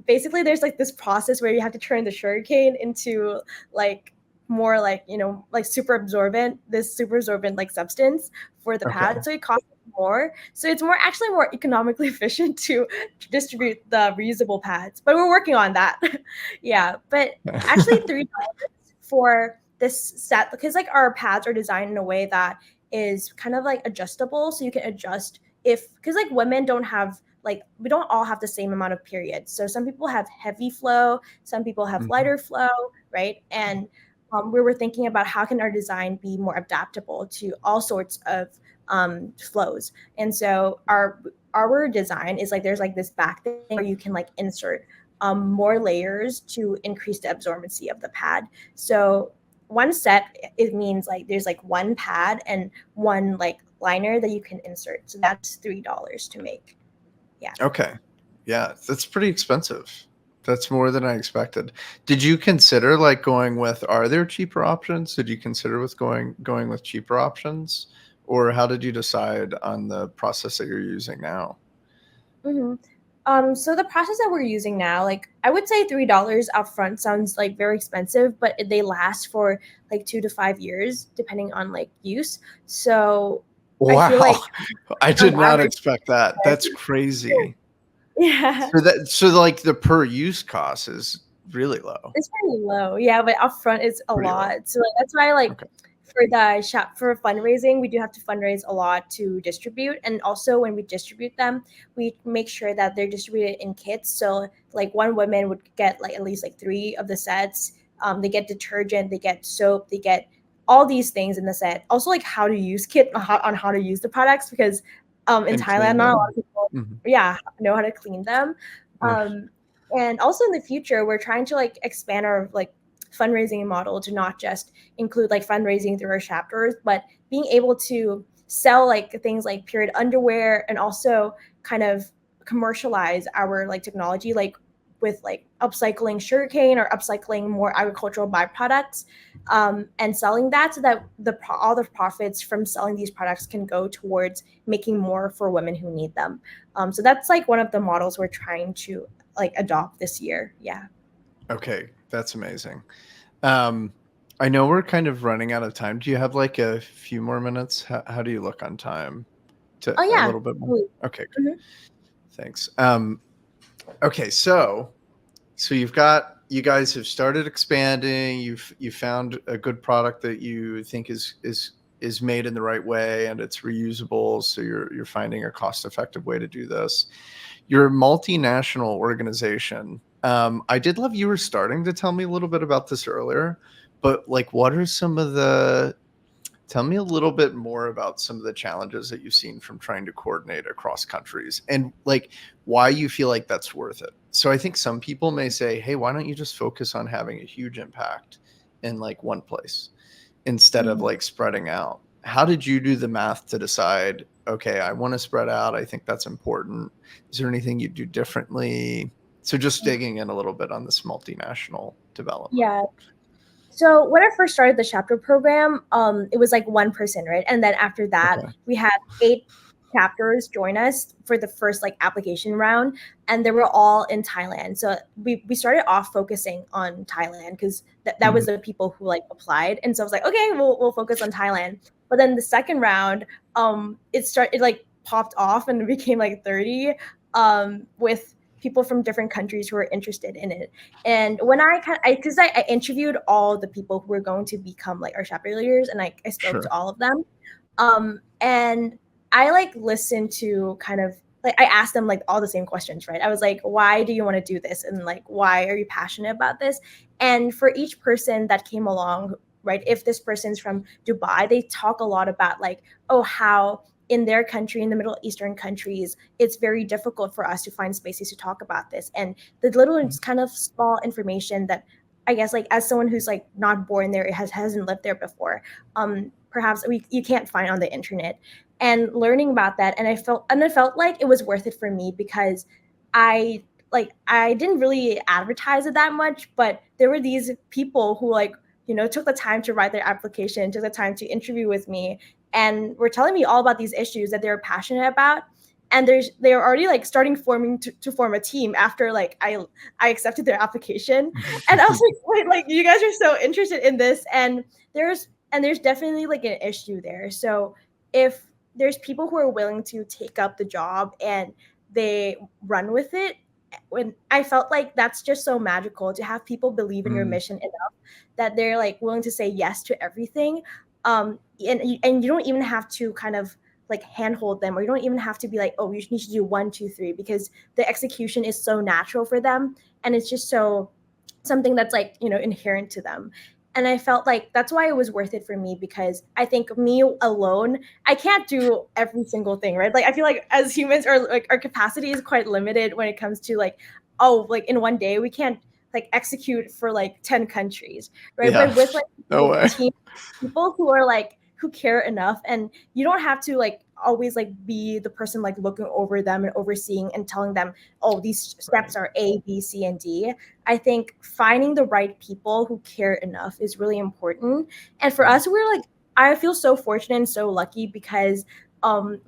Speaker 2: basically there's like this process where you have to turn the sugarcane into like more like like super absorbent like substance for the
Speaker 1: Okay.
Speaker 2: pad. So it costs more. So it's more economically efficient to distribute the reusable pads. But we're working on that. Yeah, but actually $3 for this set because like our pads are designed in a way that is kind of like adjustable, so you can adjust if because like women don't have like we don't all have the same amount of periods. So some people have heavy flow, some people have
Speaker 1: Mhm.
Speaker 2: lighter flow, right? And we were thinking about how can our design be more adaptable to all sorts of flows. And so our design is like there's like this back thing where you can like insert more layers to increase the absorbency of the pad. So one set it means like there's like one pad and one like liner that you can insert. So that's $3 to make. Yeah.
Speaker 1: Okay. Yeah, that's pretty expensive. That's more than I expected. Did you consider like going with are there cheaper options? Did you consider with going with cheaper options? Or how did you decide on the process that you're using now?
Speaker 2: hmm so the process that we're using now, like I would say $3 upfront sounds like very expensive, but they last for like 2 to 5 years depending on like use. So I feel
Speaker 1: Wow.
Speaker 2: like
Speaker 1: I
Speaker 2: on
Speaker 1: did not
Speaker 2: average,
Speaker 1: expect that. That's crazy.
Speaker 2: yeah.
Speaker 1: So like the per use cost is really low.
Speaker 2: It's pretty low, yeah, but upfront it's a
Speaker 1: Pretty low.
Speaker 2: lot. So, like, that's why, like,
Speaker 1: Okay.
Speaker 2: for the shop for fundraising, we do have to fundraise a lot to distribute, and also when we distribute them, we make sure that they're distributed in kits. So, like, one woman would get like at least like 3 of the sets. They get detergent, they get soap, they get all these things in the set. Also, like how to use kit on how to use the products because in
Speaker 1: And
Speaker 2: Thailand,
Speaker 1: clean
Speaker 2: not a lot
Speaker 1: them.
Speaker 2: of people,
Speaker 1: Mhm.
Speaker 2: yeah, know how to clean them.
Speaker 1: Ugh.
Speaker 2: Um, and also in the future we're trying to like expand our like fundraising model to not just include like fundraising through our chapters but being able to sell like things like period underwear and also kind of commercialize our like technology like with like upcycling sugarcane or upcycling more agricultural byproducts and selling that so that all the profits from selling these products can go towards making more for women who need them. So that's like one of the models we're trying to like adopt this year. Yeah.
Speaker 1: Okay, that's amazing. Um, I know we're kind of running out of time. Do you have like a few more minutes? How do you look on time? To
Speaker 2: Oh
Speaker 1: a
Speaker 2: yeah.
Speaker 1: little bit more?
Speaker 2: Totally.
Speaker 1: Okay, good.
Speaker 2: Mhm.
Speaker 1: Thanks. Okay, so you've got you guys have started expanding. You found a good product that you think is made in the right way and it's reusable. So you're finding a cost effective way to do this. You're a multinational organization. I did love you were starting to tell me a little bit about this earlier, but like, what are some of the tell me a little bit more about some of the challenges that you've seen from trying to coordinate across countries and like why you feel like that's worth it. So I think some people may say, hey, why don't you just focus on having a huge impact in like one place instead of
Speaker 2: Mhm.
Speaker 1: like spreading out? How did you do the math to decide, okay, I want to spread out. I think that's important. Is there anything you do differently? So just digging in a little bit on this multinational development.
Speaker 2: Yeah. So when I first started the chapter program, it was like one person, right? And then after that,
Speaker 1: Okay.
Speaker 2: we had 8 chapters join us for the first like application round, and they were all in Thailand. So we started off focusing on Thailand because that was
Speaker 1: Mhm.
Speaker 2: the people who like applied, and so I was like, okay, we'll focus on Thailand. But then the second round, it like popped off and it became like 30, with people from different countries who were interested in it. And when I interviewed all the people who were going to become like our chapter leaders, and I spoke to
Speaker 1: Sure.
Speaker 2: all of them, and I like listened to kind of like I asked them like all the same questions, right? I was like, why do you want to do this, and like why are you passionate about this? And for each person that came along, right, if this person's from Dubai, they talk a lot about like, oh, how in their country, in the Middle Eastern countries, it's very difficult for us to find spaces to talk about this. And the little
Speaker 1: Mhm.
Speaker 2: kind of small information that I guess like as someone who's like not born there, hasn't lived there before, perhaps you can't find on the internet. And learning about that, and I felt like it was worth it for me because I I didn't really advertise it that much, but there were these people who like took the time to write their application, took the time to interview with me, and were telling me all about these issues that they were passionate about. And they're already like starting forming to form a team after like I accepted their application. And I was like, wait, like you guys are so interested in this, and there's definitely like an issue there. So if there's people who are willing to take up the job and they run with it, when I felt like that's just so magical to have people believe in your
Speaker 1: Mm,
Speaker 2: mission enough that they're like willing to say yes to everything. And you don't even have to kind of like handhold them, or you don't even have to be like, oh, you need to do 1 2 3, because the execution is so natural for them, and it's just so something that's like inherent to them. And I felt like that's why it was worth it for me, because I think me alone, I can't do every single thing, right? Like I feel like as humans, our capacity is quite limited when it comes to like, oh, like in one day we can't like execute for like 10 countries, right?
Speaker 1: yeah.
Speaker 2: But with like
Speaker 1: No
Speaker 2: a
Speaker 1: way.
Speaker 2: team, people who are like who care enough, and you don't have to like always like be the person like looking over them and overseeing and telling them, oh, these
Speaker 1: Right.
Speaker 2: steps are A, B, C, and D. I think finding the right people who care enough is really important. And for
Speaker 1: Mm,
Speaker 2: us, we're like, I feel so fortunate and so lucky because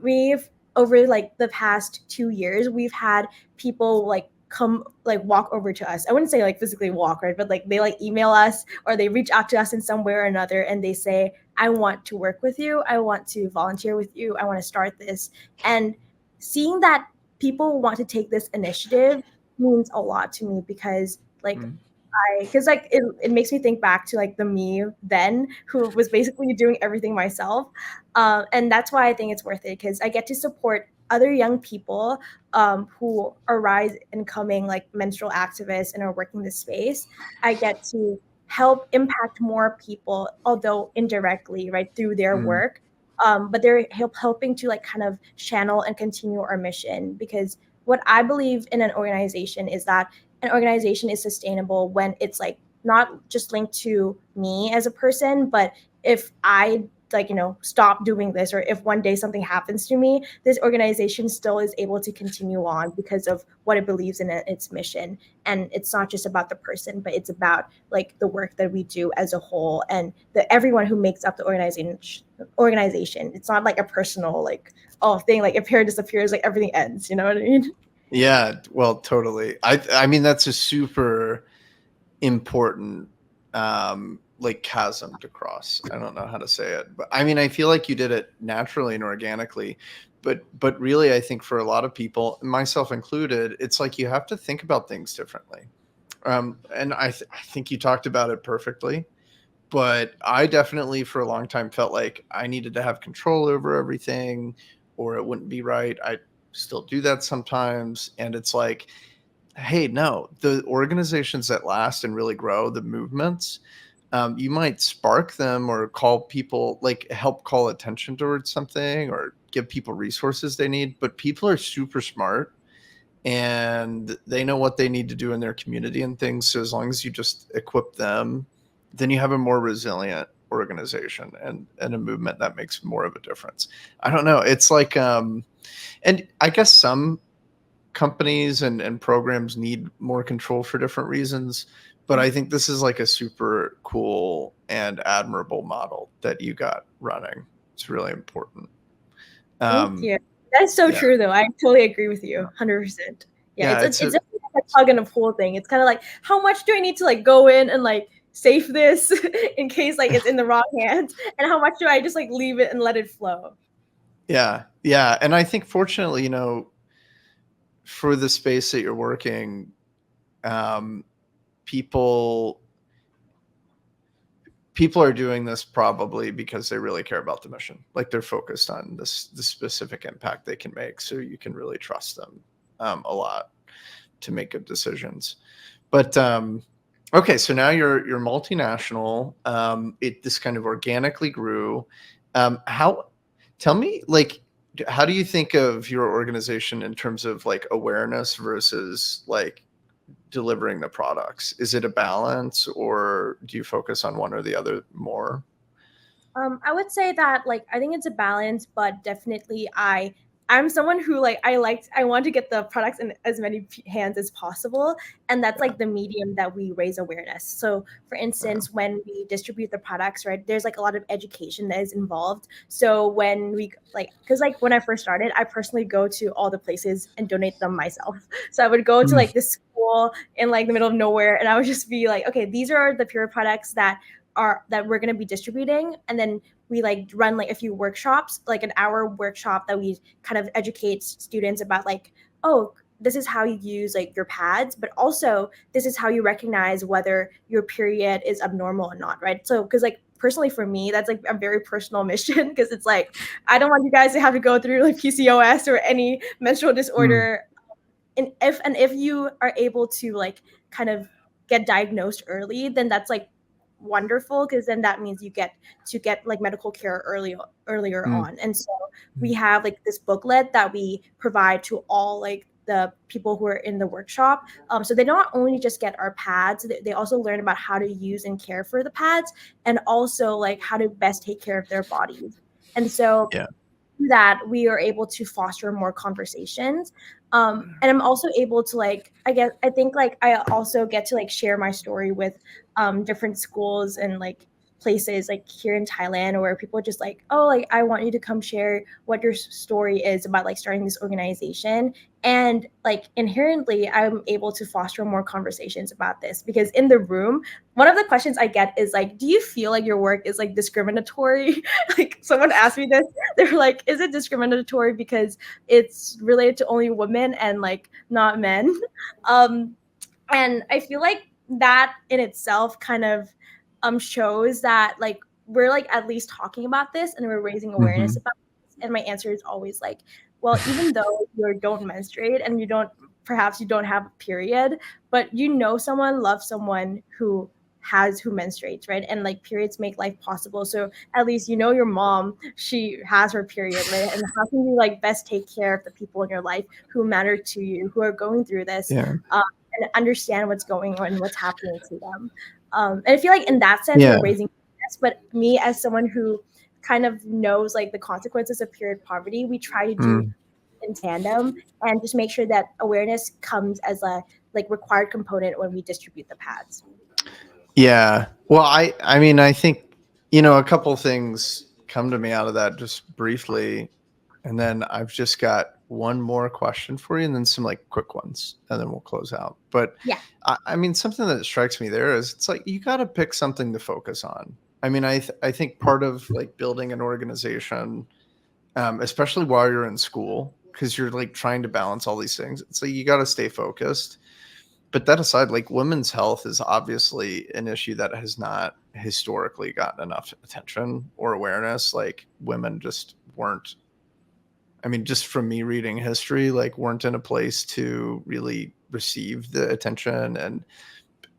Speaker 2: we've over like the past 2 years, we've had people like come like walk over to us. I wouldn't say like physically walk, right? But like they like email us or they reach out to us in some way or another, and they say, I want to work with you. I want to volunteer with you. I want to start this. And seeing that people want to take this initiative means a lot to me, because like
Speaker 1: mm,
Speaker 2: because like it makes me think back to like the me then who was basically doing everything myself, and that's why I think it's worth it, because I get to support other young people who are rise and coming like menstrual activists and are working this space. I get to help impact more people, although indirectly, right, through their
Speaker 1: mm,
Speaker 2: work. But they're helping to like kind of channel and continue our mission, because what I believe in an organization is that an organization is sustainable when it's like not just linked to me as a person, but if I like stop doing this, or if one day something happens to me, this organization still is able to continue on because of what it believes in, its mission. And it's not just about the person, but it's about like the work that we do as a whole, and the everyone who makes up the organization. It's not like a personal like, oh, thing, like if Pear disappears, like everything ends, you know what I mean?
Speaker 1: yeah. Well, totally. I mean, that's a super important like chasm to cross. I don't know how to say it, but I mean, I feel like you did it naturally and organically. But really, I think for a lot of people, myself included, it's like you have to think about things differently. And I think you talked about it perfectly. But I definitely, for a long time, felt like I needed to have control over everything, or it wouldn't be right. I still do that sometimes, and it's like, hey, no, the organizations that last and really grow, the movements, you might spark them or call people, like help call attention towards something or give people resources they need. But people are super smart and they know what they need to do in their community and things. So as long as you just equip them, then you have a more resilient organization and a movement that makes more of a difference. I don't know. It's like, and I guess some companies and programs need more control for different reasons. But I think this is like a super cool and admirable model that you got running. It's really important.
Speaker 2: Thank
Speaker 1: Um,
Speaker 2: you. That's so
Speaker 1: yeah.
Speaker 2: true, though. I totally agree with you, 100%. Yeah,
Speaker 1: Yeah.
Speaker 2: it's definitely like a tug and a pull thing. It's kind of like, how much do I need to like go in and like save this in case like it's in the wrong hands, and how much do I just like leave it and let it flow?
Speaker 1: Yeah. Yeah. And I think fortunately, for the space that you're working, um, people people are doing this probably because they really care about the mission. Like they're focused on the specific impact they can make. So you can really trust them a lot to make good decisions. But okay, so now you're multinational. This kind of organically grew. How? Tell me, like, how do you think of your organization in terms of like awareness versus like delivering the products? Is it a balance, or do you focus on one or the other more?
Speaker 2: I would say that like I think it's a balance, but definitely I'm someone who I want to get the products in as many hands as possible, and that's
Speaker 1: Yeah,
Speaker 2: like the medium that we raise awareness. So, for
Speaker 1: yeah.
Speaker 2: instance, when we distribute the products, right, there's like a lot of education that is involved. So when we like, because like when I first started, I personally go to all the places and donate them myself. So I would go to
Speaker 1: Mm,
Speaker 2: like this school in like the middle of nowhere, and I would just be like, okay, these are the pure products that we're going to be distributing, and then we like run like a few workshops, like an hour workshop that we kind of educate students about like, oh, this is how you use like your pads, but also this is how you recognize whether your period is abnormal or not, right? So because like personally for me that's like a very personal mission, because it's like I don't want you guys to have to go through like PCOS or any menstrual
Speaker 1: mm,
Speaker 2: disorder. And if you are able to like kind of get diagnosed early, then that's like wonderful, because then that means you get to get like medical care earlier
Speaker 1: mm,
Speaker 2: on. And so we
Speaker 1: mm.
Speaker 2: have like this booklet that we provide to all like the people who are in the workshop, so they not only just get our pads, they also learn about how to use and care for the pads, and also like how to best take care of their bodies. And so
Speaker 1: Yeah.
Speaker 2: that we are able to foster more conversations, and I'm also able to like I think like I also get to like share my story with different schools and like places like here in Thailand, where people are just like, oh, like I want you to come share what your story is about like starting this organization. And like inherently I'm able to foster more conversations about this, because in the room one of the questions I get is like, do you feel like your work is like discriminatory? Like someone asked me this, they're like, is it discriminatory because it's related to only women and like not men? um and I feel like that in itself kind of shows that like we're like at least talking about this and we're raising awareness
Speaker 1: Hmm.
Speaker 2: about this. And my answer is always like, well, even though you don't menstruate and you don't have a period, but you know someone loves someone who menstruates, right? And like periods make life possible. So at least you know your mom, she has her period, right? And how can you like best take care of the people in your life who matter to you, who are going through this,
Speaker 1: Yeah.
Speaker 2: and understand what's going on and what's happening to them. And I feel like in that sense,
Speaker 1: Yeah.
Speaker 2: we're raising awareness. But me, as someone who kind of knows like the consequences of period poverty, we try to do
Speaker 1: Mm.
Speaker 2: in tandem and just make sure that awareness comes as a like required component when we distribute the pads.
Speaker 1: Yeah. Well, I mean, I think, a couple things come to me out of that just briefly. And then I've just got one more question for you and then some like quick ones and then we'll close out. But
Speaker 2: Yeah.
Speaker 1: I mean, something that strikes me there is it's like you got to pick something to focus on. I mean, I think part of like building an organization, especially while you're in school, because you're like trying to balance all these things, it's like you got to stay focused. but that aside, like women's health is obviously an issue that has not historically gotten enough attention or awareness. Like women just weren't, I mean, just from me reading history, like weren't in a place to really receive the attention and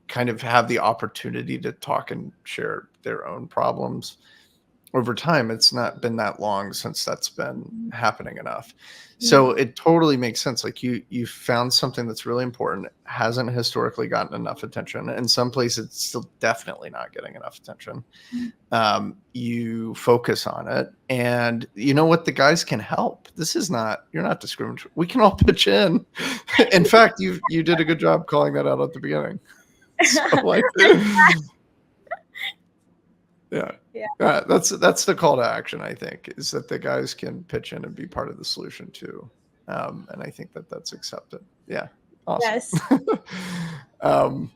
Speaker 1: kind of have the opportunity to talk and share their own problems. Over time, it's not been that long since that's been happening enough. So
Speaker 2: Yeah.
Speaker 1: it totally makes sense. Like you found something that's really important, hasn't historically gotten enough attention. In some places, it's still definitely not getting enough attention. You focus on it, and you know what? The guys can help. This is not, you're not discriminatory. We can all pitch in. In fact, you did a good job calling that out at the beginning. So like, yeah.
Speaker 2: Yeah.
Speaker 1: That's the call to action, I think, is that the guys can pitch in and be part of the solution too. And I think that that's accepted. Yeah. Awesome.
Speaker 2: Yes.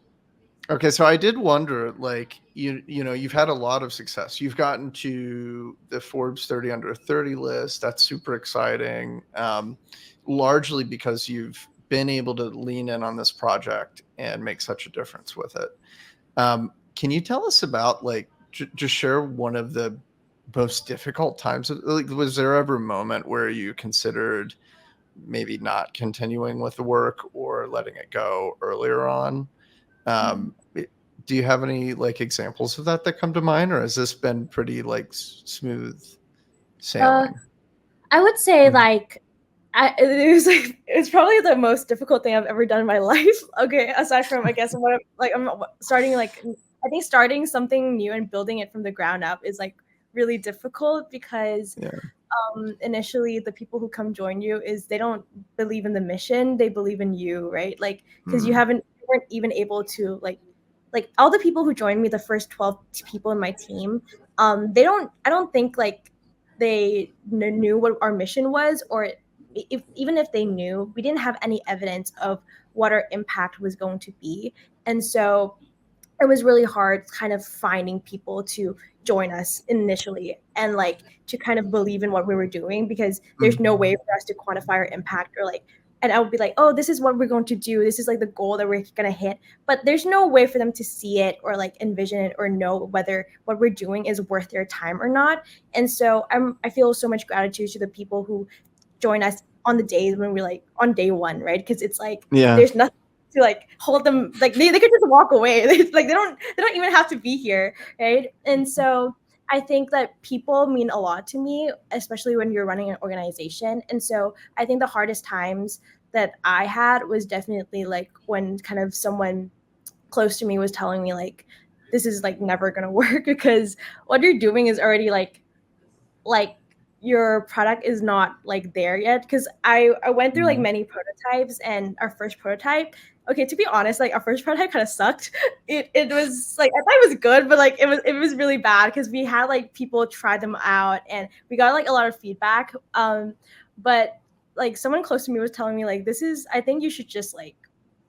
Speaker 1: Okay. So I did wonder, like, you know, you've had a lot of success. You've gotten to the Forbes 30 under 30 list. That's super exciting. Largely because you've been able to lean in on this project and make such a difference with it. Can you tell us about, like, just share one of the most difficult times? Like, was there ever a moment where you considered maybe not continuing with the work or letting it go earlier on? Do you have any like examples of that come to mind, or has this been pretty like smooth sailing?
Speaker 2: I would say
Speaker 1: Mhm.
Speaker 2: like it's probably the most difficult thing I've ever done in my life. Okay, aside from I guess what I'm starting like I think starting something new and building it from the ground up is like really difficult because
Speaker 1: Yeah.
Speaker 2: initially the people who come join you is they don't believe in the mission, they believe in you, right? Like because
Speaker 1: Mm.
Speaker 2: you weren't even able to like all the people who joined me, the first 12 people in my team, I don't think like they knew what our mission was, or if even if they knew, we didn't have any evidence of what our impact was going to be. And so it was really hard kind of finding people to join us initially and like to kind of believe in what we were doing, because there's no way
Speaker 1: Mm.
Speaker 2: for us to quantify our impact, or like, and I would be like, oh, this is what we're going to do, this is like the goal that we're going to hit, but there's no way for them to see it or like envision it or know whether what we're doing is worth their time or not. And so I feel so much gratitude to the people who join us on the days when we're like on day one, right? Because it's like
Speaker 1: Yeah.
Speaker 2: there's nothing to like hold them, like they could just walk away. Like they don't even have to be here, right? And so I think that people mean a lot to me, especially when you're running an organization. And so I think the hardest times that I had was definitely like when kind of someone close to me was telling me like this is like never gonna work because what you're doing is already like your product is not like there yet, because I went through like
Speaker 1: Mm.
Speaker 2: many prototypes, and our first prototype, okay, to be honest, like our first prototype kind of sucked. It was like I thought it was good, but like it was really bad because we had like people try them out and we got like a lot of feedback. But like someone close to me was telling me like this is, I think you should just like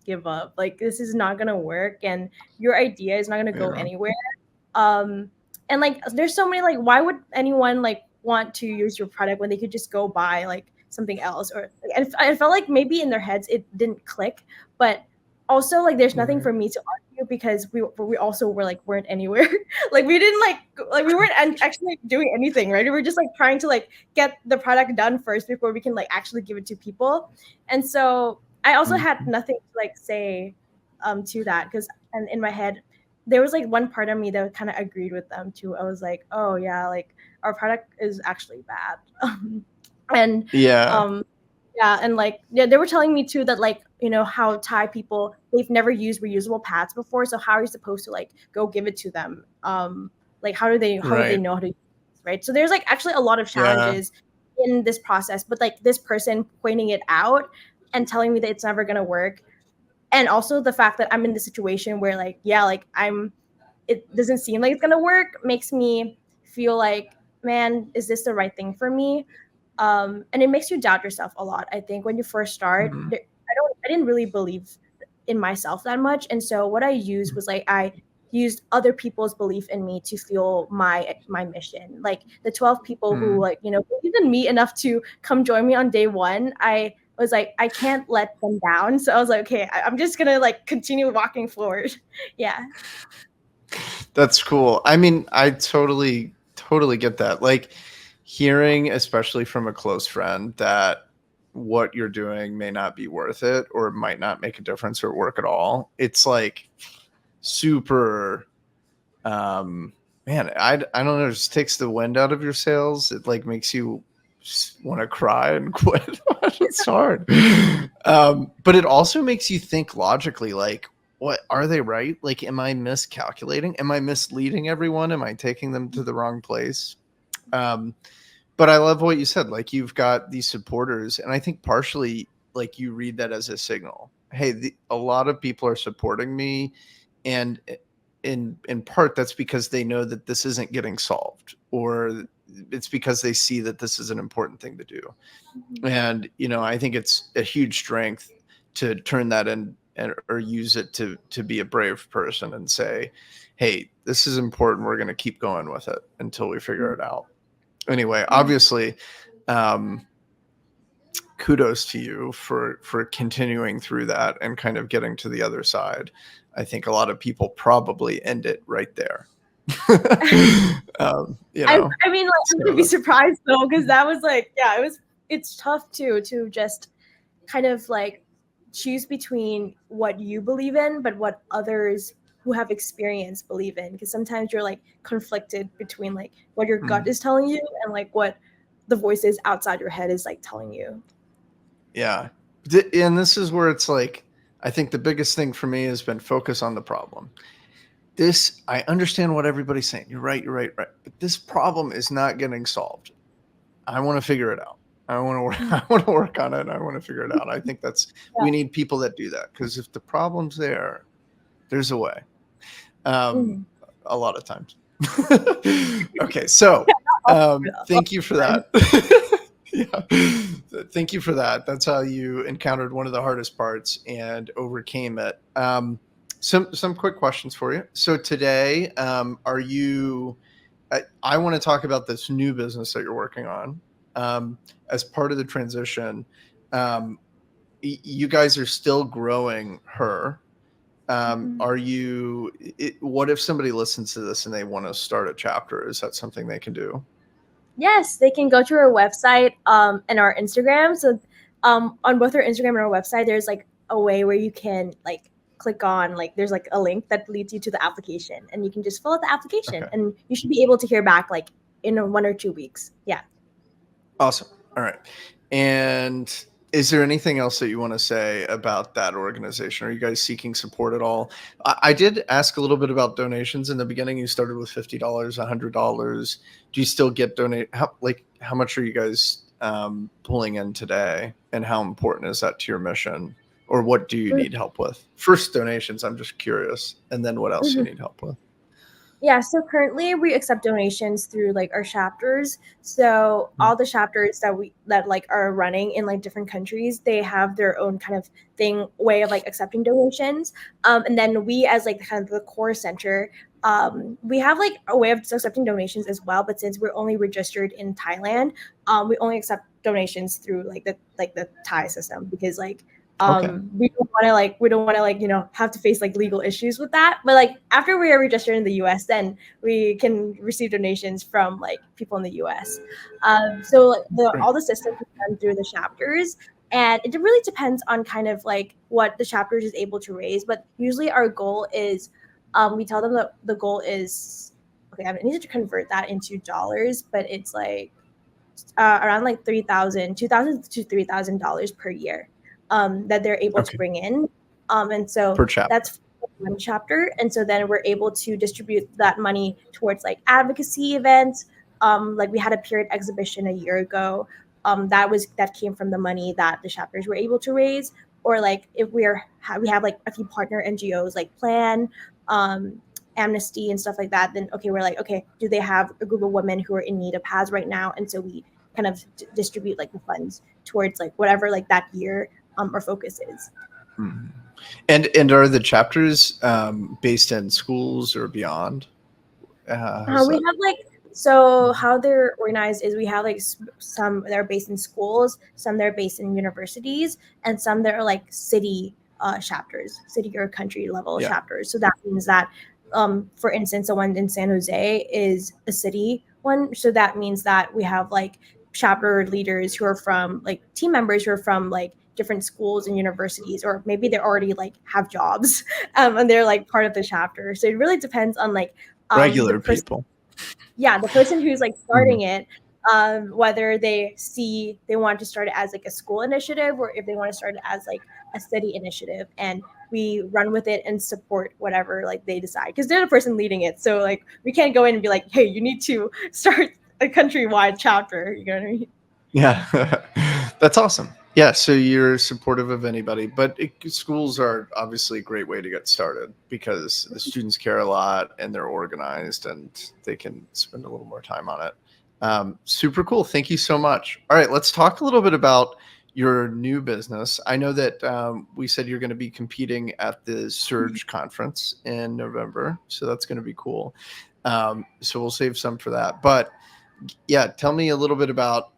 Speaker 2: give up, like this is not gonna work and your idea is not gonna go
Speaker 1: Yeah.
Speaker 2: anywhere. um and like there's so many, like why would anyone like want to use your product when they could just go buy like something else, or and I felt like maybe in their heads it didn't click, but also like there's nothing
Speaker 1: Right.
Speaker 2: for me to argue because we also were like weren't anywhere. Like we didn't like we weren't actually doing anything, right? We were just like trying to like get the product done first before we can like actually give it to people. And so I also had
Speaker 1: Mhm.
Speaker 2: nothing to like say to that, because and in my head there was like one part of me that kind of agreed with them too. I was like, oh yeah, like our product is actually bad. And
Speaker 1: Yeah.
Speaker 2: um yeah, and like yeah, they were telling me too that like how Thai people, they've never used reusable pads before, so how are you supposed to like go give it to them? Like how would they
Speaker 1: Right.
Speaker 2: know how to use this, right? So there's like actually a lot of
Speaker 1: Yeah.
Speaker 2: challenges in this process, but like this person pointing it out and telling me that it's never gonna work, and also the fact that I'm in the situation where like yeah, like it doesn't seem like it's gonna work makes me feel like, man, is this the right thing for me? And it makes you doubt yourself a lot. I think when you first start,
Speaker 1: Mhm.
Speaker 2: I didn't really believe in myself that much, and so what I used was like I used other people's belief in me to fuel my mission. Like the 12 people who
Speaker 1: Mm.
Speaker 2: like believed in me enough to come join me on day one, I was like, I can't let them down. So I was like, okay, I'm just gonna like continue walking forward. Yeah.
Speaker 1: That's cool. I mean, I totally get that. Like hearing, especially from a close friend, that what you're doing may not be worth it or might not make a difference or work at all. It's like super um man, I don't know, it just takes the wind out of your sails. It like makes you want to cry and quit. It's hard. But it also makes you think logically, like, what are they right? Like, am I miscalculating? Am I misleading everyone? Am I taking them to the wrong place? Um, but I love what you said. Like, you've got these supporters, and I think partially, like, you read that as a signal. Hey, a lot of people are supporting me, and in part that's because they know that this isn't getting solved, or it's because they see that this is an important thing to do. And I think it's a huge strength to turn that in or use it to be a brave person and say, hey, this is important, we're going to keep going with it until we figure it out. Anyway, obviously, kudos to you for continuing through that and kind of getting to the other side. I think a lot of people probably end it right there.
Speaker 2: I mean, like, I'm gonna be surprised though, because that was like, yeah, it's tough too to just kind of like choose between what you believe in, but what others who have experience believe in. Because sometimes you're like conflicted between like what your gut is telling you and like what the voices outside your head is like telling you.
Speaker 1: Yeah. And this is where it's like, I think the biggest thing for me has been focus on the problem. I understand what everybody's saying. You're right. But this problem is not getting solved. I want to figure it out. I want to work. I want to work on it. I want to figure it out. I think we need people that do that, because if the problem's there, there's a way. A lot of times. Okay, so thank you for that. Yeah, thank you for that. That's how you encountered one of the hardest parts and overcame it. Some quick questions for you. So today, are you? I want to talk about this new business that you're working on. As part of the transition, you guys are still growing her. Are you? What if somebody listens to this and they want to start a chapter? Is that something they can do?
Speaker 2: Yes, they can go to our website and our Instagram. So on both our Instagram and our website, there's like a way where you can like click on, like there's like a link that leads you to the application, and you can just fill out the application, and you should be able to hear back like in 1 or 2 weeks. Yeah.
Speaker 1: Awesome. All right. And is there anything else that you want to say about that organization? Are you guys seeking support at all? I did ask a little bit about donations in the beginning. You started with $50, $100. Do you still get how much are you guys pulling in today, and how important is that to your mission, or what do you need help with? First, donations. I'm just curious. And then what else you need help with?
Speaker 2: Yeah, so currently we accept donations through like our chapters. So all the chapters that like are running in like different countries, they have their own kind of way of like accepting donations. And then we, as like kind of the core center, we have like a way of accepting donations as well. But since we're only registered in Thailand, we only accept donations through like the Thai system, because like we don't want to like have to face like legal issues with that. But like after we are registered in the US, then we can receive donations from like people in the US. So like all the systems are done through the chapters, and it really depends on kind of like what the chapters is able to raise. But usually our goal is we tell them that the goal is, okay, I need to convert that into dollars, but it's like around like $2,000 to $3,000 per year that they're able to bring in. And so that's one chapter. And so then we're able to distribute that money towards like advocacy events. Like we had a Pear exhibition a year ago. That came from the money that the chapters were able to raise. Or like if we have like a few partner NGOs like Plan, Amnesty and stuff like that, then we're like, okay, do they have a group of women who are in need of pads right now? And so we kind of distribute like the funds towards like whatever like that year our focus is.
Speaker 1: And are the chapters based in schools or beyond?
Speaker 2: We have like So
Speaker 1: Mhm.
Speaker 2: how they're organized is we have like some that are based in schools, some that are based in universities, and some that are like city chapters, city or country level
Speaker 1: Yeah.
Speaker 2: chapters. So that means that, for instance, the one in San Jose is a city one. So that means that we have like chapter leaders who are from like team members who are from like different schools and universities, or maybe they already like have jobs, and they're like part of the chapter. So it really depends on like the
Speaker 1: Regular
Speaker 2: person,
Speaker 1: people.
Speaker 2: yeah, the person who's like
Speaker 1: Mhm.
Speaker 2: starting it, whether they want to start it as like a school initiative or if they want to start it as like a city initiative, and we run with it and support whatever like they decide because they're the person leading it. So like we can't go in and be like, hey, you need to start a countrywide chapter. You know what I mean?
Speaker 1: Yeah. That's awesome. Yeah, so you're supportive of anybody, but schools are obviously a great way to get started because the students care a lot and they're organized and they can spend a little more time on it. Super cool. Thank you so much. All right, let's talk a little bit about your new business. I know that we said you're going to be competing at the Surge conference in November, so that's going to be cool. So we'll save some for that. But yeah, tell me a little bit about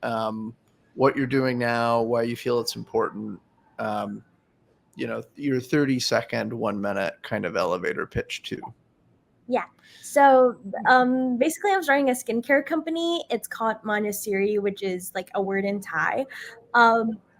Speaker 1: what you're doing now, why you feel it's important. Um, your 30-second, 1 minute kind of elevator pitch too.
Speaker 2: Yeah. So basically, I'm starting a skincare company. It's called Manyasiri, which is like a word in Thai.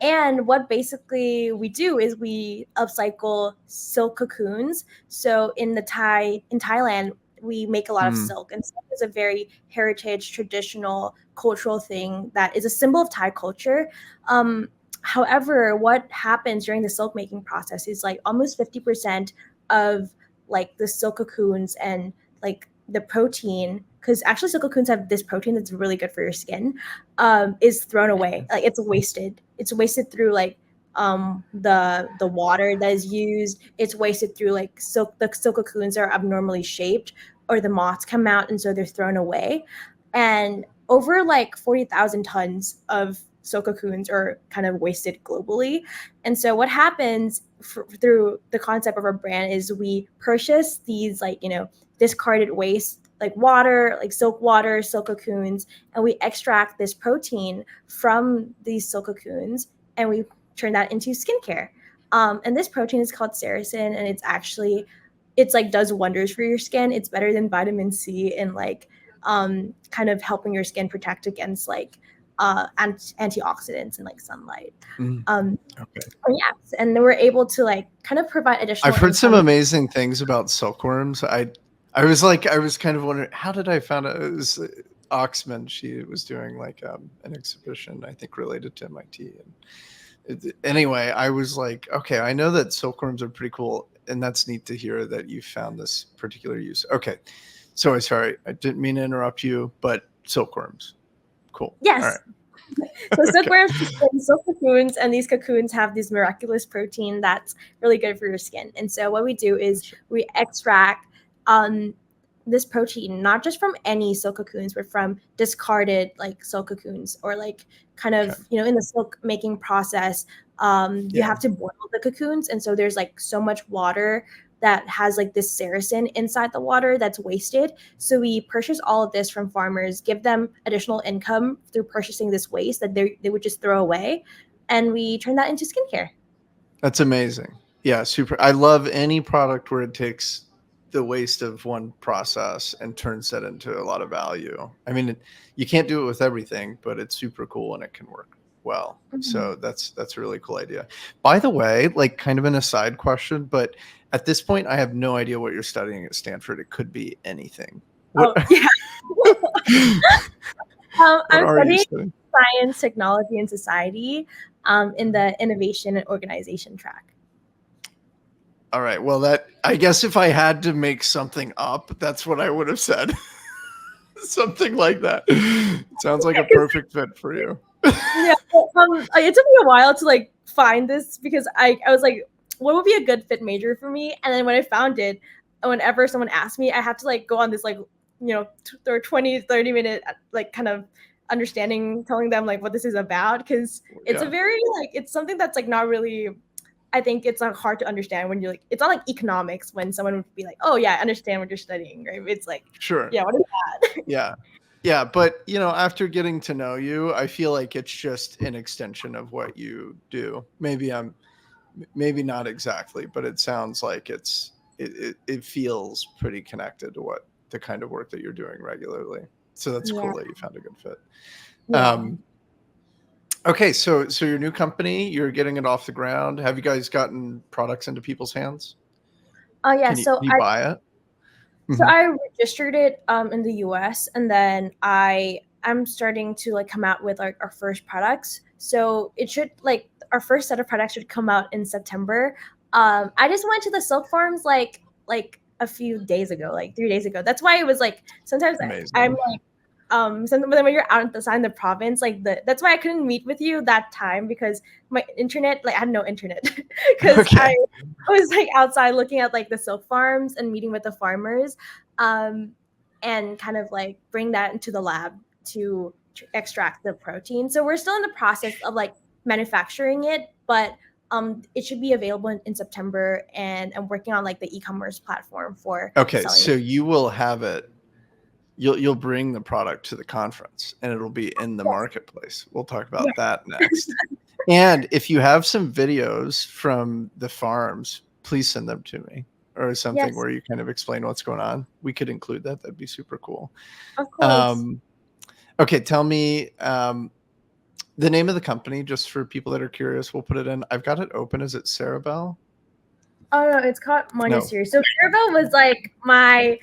Speaker 2: And what basically we do is we upcycle silk cocoons. So in Thailand, we make a lot of
Speaker 1: Mm,
Speaker 2: silk, and silk is a very heritage, traditional, cultural thing that is a symbol of Thai culture. Um, However, what happens during the silk making process is like almost 50% of like the silk cocoons and like the protein, because actually silk cocoons have this protein that's really good for your skin, is thrown away. Like it's wasted through like the water that is used. It's wasted through like the silk cocoons are abnormally shaped, or the moths come out and so they're thrown away. And over like 40,000 tons of silk cocoons are kind of wasted globally. And so what happens through the concept of our brand is we purchase these like, discarded waste like water, like silk water, silk cocoons, and we extract this protein from these silk cocoons and we turn that into skincare. And this protein is called sericin, and it's like does wonders for your skin. It's better than vitamin C and like kind of helping your skin protect against like antioxidants and like sunlight.
Speaker 1: mm,
Speaker 2: Um,
Speaker 1: okay.
Speaker 2: and yes, and then we're able to like kind of provide additional
Speaker 1: I've heard some
Speaker 2: income.
Speaker 1: amazing things about silkworms. I was kind of wondering how did I find out it was Oxman. She was doing like an exhibition, I think, related to MIT. And anyway, I was like, okay, I know that silkworms are pretty cool, and that's neat to hear that you found this particular use. Okay, so sorry, I didn't mean to interrupt you, but silkworms, cool. All
Speaker 2: Yes.
Speaker 1: right,
Speaker 2: So
Speaker 1: okay,
Speaker 2: silkworms spin silk cocoons, and these cocoons have this miraculous protein that's really good for your skin. And so what we do is we extract um, this protein not just from any silk cocoons, but from discarded like silk cocoons, or like kind
Speaker 1: okay,
Speaker 2: of in the silk making process. You
Speaker 1: yeah.
Speaker 2: have to boil the cocoons, and so there's like so much water that has like this sericin inside the water that's wasted. So we purchase all of this from farmers, give them additional income through purchasing this waste that they would just throw away, and we turn that into skincare.
Speaker 1: That's amazing. Yeah, super. I love any product where it takes the waste of one process and turns that into a lot of value. I mean, you can't do it with everything, but it's super cool and it can work well.
Speaker 2: Mhm.
Speaker 1: So that's a really cool idea. By the way, like kind of an aside question, but at this point, I have no idea what you're studying at Stanford. It could be anything. What
Speaker 2: Oh yeah.
Speaker 1: what
Speaker 2: I'm
Speaker 1: are you
Speaker 2: studying
Speaker 1: studying?
Speaker 2: science, technology, and society in the innovation and organization track.
Speaker 1: All right. Well, that I guess if I had to make something up, that's what I would have said. Something like that. It sounds like a perfect fit for you.
Speaker 2: Yeah, it took me a while to like find this because I was like, what would be a good fit major for me? And then when I found it, whenever someone asked me, I have to like go on this like, or 20, 30 minute like kind of understanding, telling them like what this is about, because it's a
Speaker 1: Yeah,
Speaker 2: very like it's something that's like not really. I think it's like hard to understand when you're like it's not like economics when someone would be like, oh yeah, I understand what you're studying, right? It's like,
Speaker 1: sure.
Speaker 2: yeah, what is that?
Speaker 1: Yeah. Yeah, but after getting to know you, I feel like it's just an extension of what you do. Maybe not exactly, but it sounds like it feels pretty connected to what the kind of work that you're doing regularly. So that's
Speaker 2: Yeah,
Speaker 1: cool that you found a good fit.
Speaker 2: yeah.
Speaker 1: Um, okay, so your new company, you're getting it off the ground. Have you guys gotten products into people's hands?
Speaker 2: Oh yeah.
Speaker 1: Can you buy it?
Speaker 2: So
Speaker 1: Hmm.
Speaker 2: I registered it in the US, and then I'm starting to like come out with like our first products. So it should like our first set of products should come out in September. I just went to the silk farms like a few days ago, like 3 days ago. That's why it was like sometimes I'm
Speaker 1: Amazing.
Speaker 2: like but then when you're out outside in the province, like that's why I couldn't meet with you that time because my internet, like I had no internet because
Speaker 1: Okay.
Speaker 2: I was like outside looking at like the silk farms and meeting with the farmers, um, and kind of like bring that into the lab to extract the protein. So we're still in the process of like manufacturing it, but it should be available in September, and I'm working on like the e-commerce platform for
Speaker 1: Okay,
Speaker 2: selling
Speaker 1: so
Speaker 2: it.
Speaker 1: you will have it. You'll bring the product to the conference and it'll be in the
Speaker 2: Yes.
Speaker 1: marketplace. We'll talk
Speaker 2: Yeah.
Speaker 1: about that next. And if you have some videos from the farms, please send them to me or something
Speaker 2: Yes.
Speaker 1: where you kind of explain what's going on. We could include that. That'd be super cool.
Speaker 2: Of course.
Speaker 1: Um, okay, tell me the name of the company, just for people that are curious. We'll put it in. I've got it open. Is it Cerebell?
Speaker 2: Oh no, it's called
Speaker 1: No.
Speaker 2: Manyasiri. So Cerebell was like my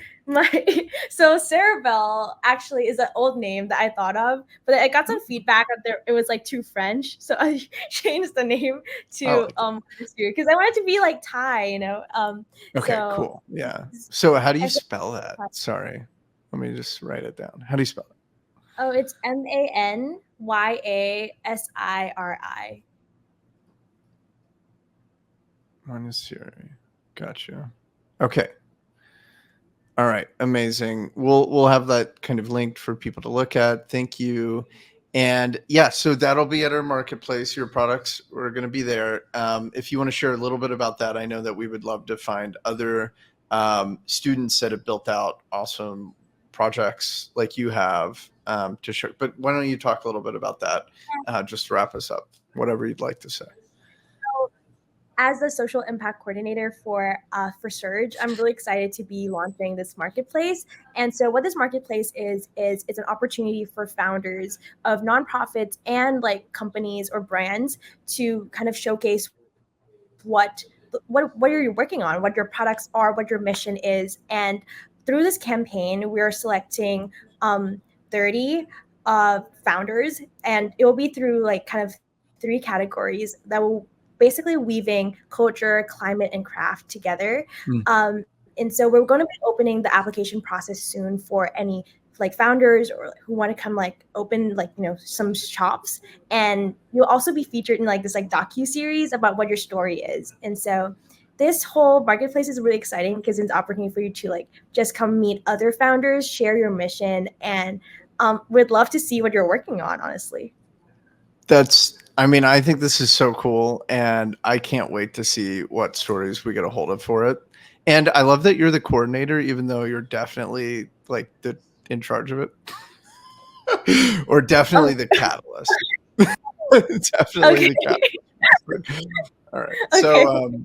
Speaker 2: so Cerebell actually is an old name that I thought of, but I got some feedback that it was like too French, so I changed the name
Speaker 1: I
Speaker 2: to
Speaker 1: like it.
Speaker 2: Manyasiri because I wanted to be like Thai,
Speaker 1: Okay,
Speaker 2: so
Speaker 1: cool. Yeah. So how do you
Speaker 2: I think
Speaker 1: spell that? Sorry. Let me just write it down. How do you spell it?
Speaker 2: oh, it's Manyasiri.
Speaker 1: Manyasiri. Gotcha. Okay. All right. Amazing. We'll have that kind of linked for people to look at. Thank you. And yeah, so that'll be at our marketplace. Your products are going to be there. If you want to share a little bit about that, I know that we would love to find other students that have built out awesome projects like you have to share. But why don't you talk a little bit about that? Just to wrap us up, whatever you'd like to say.
Speaker 2: As the social impact coordinator for Surge, I'm really excited to be launching this marketplace. And so, what this marketplace is it's an opportunity for founders of nonprofits and like companies or brands to kind of showcase what what you're working on, what your products are, what your mission is. And through this campaign, we are selecting 30 founders, and it will be through like kind of three categories that will basically weaving culture, climate, and craft together.
Speaker 1: Mm.
Speaker 2: And so we're going to be opening the application process soon for any like founders or who want to come like open like some shops, and you'll also be featured in like this like docu-series about what your story is. And so this whole marketplace is really exciting because it's an opportunity for you to like just come meet other founders, share your mission, and we'd love to see what you're working on, honestly.
Speaker 1: I mean, I think this is so cool, and I can't wait to see what stories we get a hold of for it. And I love that you're the coordinator, even though you're definitely like the in charge of it, or
Speaker 2: Oh,
Speaker 1: definitely the catalyst. Definitely
Speaker 2: okay.
Speaker 1: the catalyst. All right,
Speaker 2: Okay.
Speaker 1: so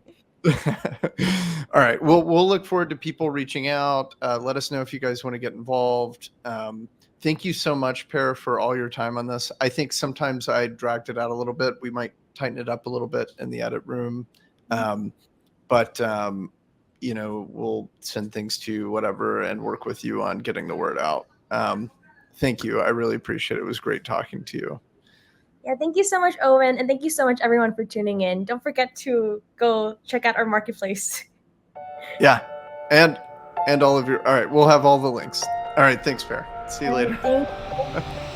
Speaker 1: all right, we'll look forward to people reaching out. Let us know if you guys want to get involved. Thank you so much, Pear, for all your time on this. I think sometimes I dragged it out a little bit. We might tighten it up a little bit in the edit room. Um, but we'll send things to whatever and work with you on getting the word out. Thank you. I really appreciate it. It was great talking to you.
Speaker 2: Yeah, thank you so much, Owen, and thank you so much, everyone, for tuning in. Don't forget to go check out our marketplace.
Speaker 1: Yeah. And all of your all right, we'll have all the links. All right, thanks, Pear. See you
Speaker 2: All right,
Speaker 1: later.
Speaker 2: thank